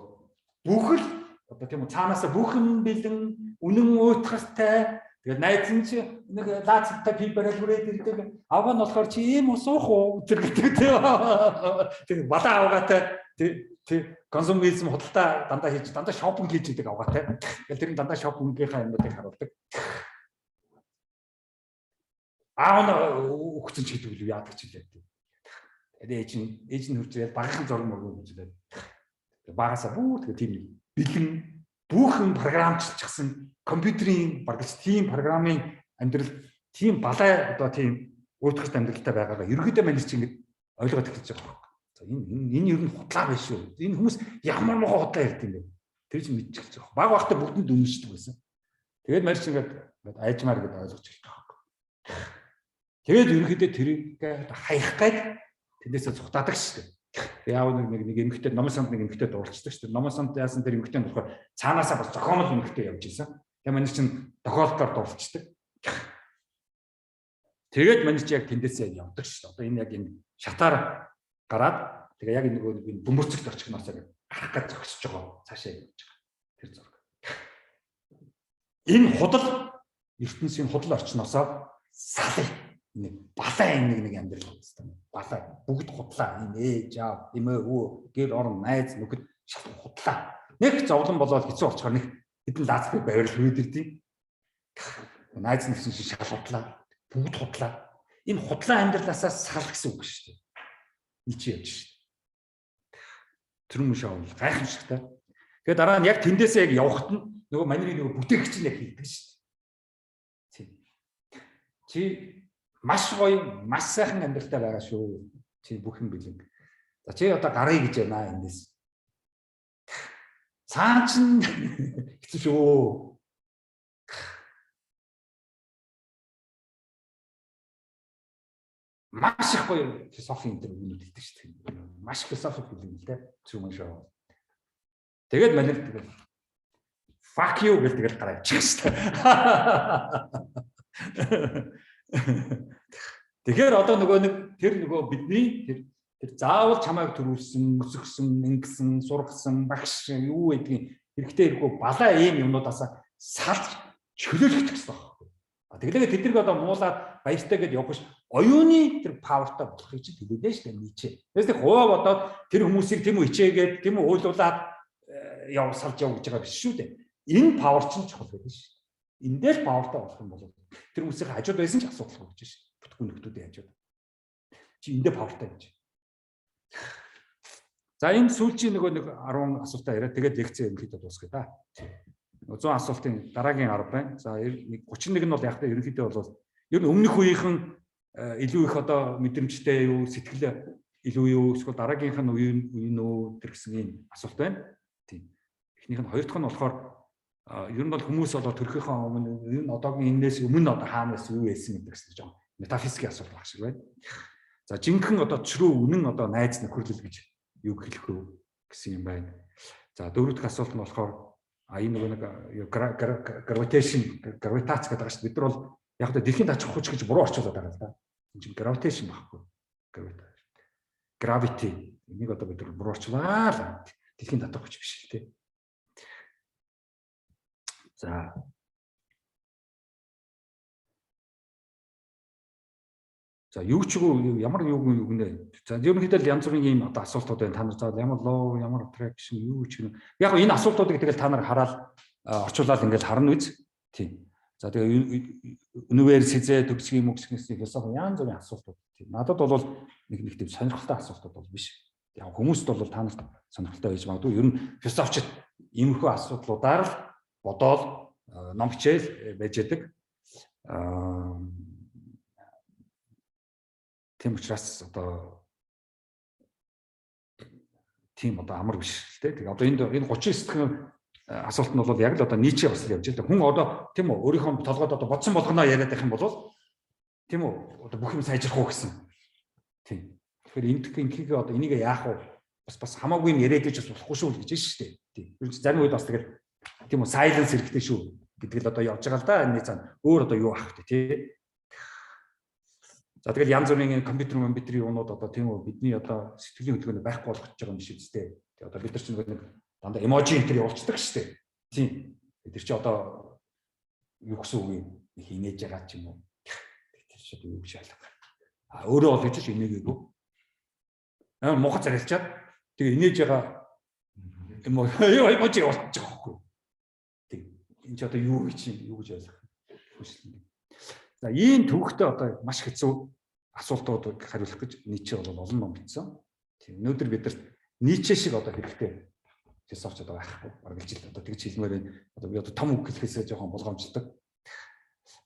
бүхэл одоо тийм үү цаанаасаа бүхэн бэлэн үнэн уйтгартай тэгээд найз нь чи нэг лаацтай пипэрэл хүрээд ирдэг аваа нь болохоор чи ийм усуух уу тэр гэдэг тийм балаа аваатай тийм консумизм худалдаа дандаа хийж дандаа шопинг хийж идэг аваатай. Тэгэл тэр нь дандаа шопингийнхаа юмнуудыг харуулдаг. Аав нь өгсөн ч гэдэг үү яадаг ч хэлээ. Тэгээд ээж нь хурцээд багахан зураг мөргөө үзлээ. Багасаа бүр тийм бэлэн бүхэн програмчлчихсан компьютерийн багц тийм програмын амьдрал тийм балай одоо тийм уйтгарт амьдралтай байгаагаа ерөөдөө манайч ингэж ойлгоод эхэлж байгаа юм. За энэ ер нь худлаа байх шүү. Энэ хүмүүс ямар мохоо худлаа ярьд юм бэ? Тэр чинь мэдчихэж байгаа. Баг багтаа бүгдэнд үнэншдэг байсан. Тэгээд марч ингээд айжмаар гэдээ ойлгож эхэлж байгаа. Тэгээд ерөөдөө тэрийг хаях гээд тэндээсээ цухтаадаг шүү дээ. Яав нэг эмэгтэй номын самд нэг эмэгтэй дуурчдаг шүү дээ. Номын самд яасан тэр эмэгтэй болохоор цаанаасаа бас зохиомол эмэгтэй явж ийсэн. Тэгээд манай чинь тохиолдолоор дуурчдаг. Тэгээд манай чинь яг тэндээсээ явдаг шүү дээ. Одоо энэ яг энэ шатаар гараад тэгээ яг нөгөө бөмбөрцөгт очих нь осоо гарах гэж зогсож байгаа. Цаашаа явж байгаа. Тэр зураг. Энэ худал ертөнцийн худал орчноосоо салъя. Нэг балай нэг амьдрал байна. Балай бүгд худлаа. Энэ ээж аав, эмээ өвөө, гэр орон, найз нөхөд шал худлаа. Нэг зовлон болоод хэцүү болчихоор нэг хэдэн лаацгүй байвал хүрээд ирдий. Найз нэгсэн шиг шал худлаа. Бүгд худлаа. Энэ худлаа амьдралаасаа сал гэсэн үг шүү дээ. Ницше явж шүү дээ. Truman Show гайхамшигтай. Тэгээд дараа нь яг тэндээсээ яг явхад нь нөгөө манайны нөгөө бүтээгч нь яг хэлдэг шүү дээ. Чи маш гоё, маш сайхан амьдралтай байгаа шүү. Чи бүхэн бэлэн. За чи одоо гарыг гэж байна эндээс. Цаан чин хэцүү шүү. Маш их гоё философи энэ төр үнүүд хэлдэг шүү дээ. Маш философи хэлдэг л дээ. Truman Show. Тэгээд манайд тэгэл fuck you гэж тэгэл гараад чих шүү дээ. Тэгэхээр одоо нөгөө бидний тэр заавал чамайг төрүүлсэн, өсгсөн, ингэсэн, сургасан, багш юу гэдгийг хэрэгтэй хэрэггүй балаа ийм юмнуудаас салж чөлөөлөх гэсэн байна. Тэгэлээ тэднийг одоо муулаад баяртай гэдээ явах биш. Оюуны тэр павертай болохыг чи хэлээд шүү дээ Ницше. Тэрс тэг хуваа бодоод тэр хүмүүсийг тийм үү хичээгээд тийм үү уйлуулад салж яв гэж байгаа биш шүү дээ. Энэ павер чинь чухал байдаг шүү. Энд дээр павертай болох юм бол тэр хүмүүсийн хажууд байсан ч асуудалгүй гэж шүү. Бүтггүй нөхдүүдийн хажууд. Чи эндээ павертай гэж. За энэ сүүлчийн нэг 10 асуултаа яриа. Тэгээд лекцээ ерөнхийдөө дуусгая да. 100 асуултын дараагийн 10 байна. За 31 нь бол яг та ерөнхийдөө бол ер нь өмнөх үеийнхэн илүү их одоо мэдрэмжтэй юу, сэтгэл илүү юу, эсвэл дараагийнх нь үе нөө тэр гэсэн ийм асуулт байна. Тийм. Эхнийх нь хоёр дахь нь болохоор ер нь бол хүмүүс болоо төрхийнхөө өмнө ер нь одоогийн энэс өмнө одоо хаанаас юу байсан гэдэг гэсэн жоо метафизикийн асуулт баг шиг байна. За жинхэнэ одоо чрүү үнэн одоо найз нөхөрлөл гэж юу хэлэх вэ гэсэн юм байна. За дөрөв дэх асуулт нь болохоор энэ нэг гравитац гэдэг байгаа шүү. Бид нар бол яг л дэлхийн дачих хүч гэж буруу орчуулад байгаа л да. Энэ чинь гравиташн багхгүй. Gravity энийг одоо бид нар буруу орчуулаа л. Дэлхийн дачих хүч биш л дээ. За. 。За юу ч үгүй ямар юу гэнэ. За ерөнхийдөө янз бүрийн ийм одоо асуултууд байна. Та нар за ямар лоо, ямар traction юу ч гэнэ. Яг энэ асуултуудыг тэгэл та нар хараад орчуулаад ингээд харна үз. Тийм. За тэгээ университет төгсгийн мөкснээс философи янз бүрийн асуултууд. Тийм. Надад бол нэг тийм сонирхолтой асуултууд бол биш. Яг хүмүүст бол та нарт сонирхолтой байж магадгүй. Ер нь философчид иймэрхүү асуудлуудаар л бодоол ном хичээл байж байдаг. Тийм учраас одоо тийм одоо амар биш л дээ. Тэгээ одоо энэ 39 дахь асуулт нь бол яг л одоо Ницше бас явж байгаа. Хүн одоо тийм үү өөрийнхөө толгойд одоо бодсон болгоно яриад байх юм бол тийм үү одоо бүх юм сайжрах уу гэсэн. Тийм. Тэгэхээр энэхийг одоо энийг яах вэ? Бас хамаагүй юм яриад иж болохгүй шүү гэж шүү дээ. Тийм. Ер нь зарим үед бас тэгэл тийм үү silence хэрэгтэй шүү гэдэг л одоо явж байгаа л да. Энэ цаана өөр одоо юу авах вэ тий. За тэгэл янз бүрийн компьютерийн юунууд одоо тийм үү бидний одоо сэтгэлийн хөдөлгөөнд байхгүй болгож байгаа юм шиг үстэй. Тэгээ одоо бид нар чинь нэг дандаа эможи энтер явуулцдаг шүү дээ. Тийм. Тэр чи одоо юу гэсэн үг юм их инээж байгаа ч юм уу. Тэр чи одоо юу шалах. Өөрөө бол гэж инээгээгүй. Монгол зарилчаад тэгээ инээж байгаа эможи явуулчих واخгүй. Тийм. Энэ чи одоо юу гэж ойлгох хүсэл. За ийм төвхтөө одоо маш хэцүү асуултуудыг хариулах гэж Ницше бол олон ном бичсэн. Тийм өнөөдөр бид нар Ницше шиг одоо хэрэгтэй философч одоо байхгүй бараг л жил одоо тэгж хэлмээр байна. Одоо би одоо том үг хэлэхээсээ жоохон болгоомжтой.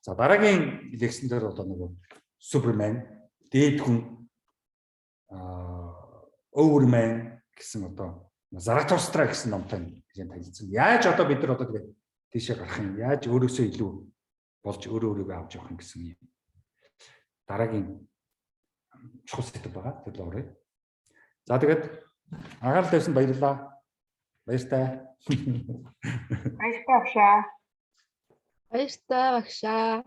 За дараагийн лекцэн дээр одоо нөгөө Супермен, дээд хүн Overman гэсэн одоо Заратустра гэсэн номтой танилцсан. Яаж одоо бид нар одоо тэгээд тийшээ гарах юм? Яаж өөрөөсөө илүү болж өөрийгөө авч явах юм гэсэн юм. Дараагийн чухал сэдв байгаа. Тэд л орё. За тэгээд анхаарал тавьсан баярлалаа. Баяртай. Баяртай багшаа. Баяртай багшаа.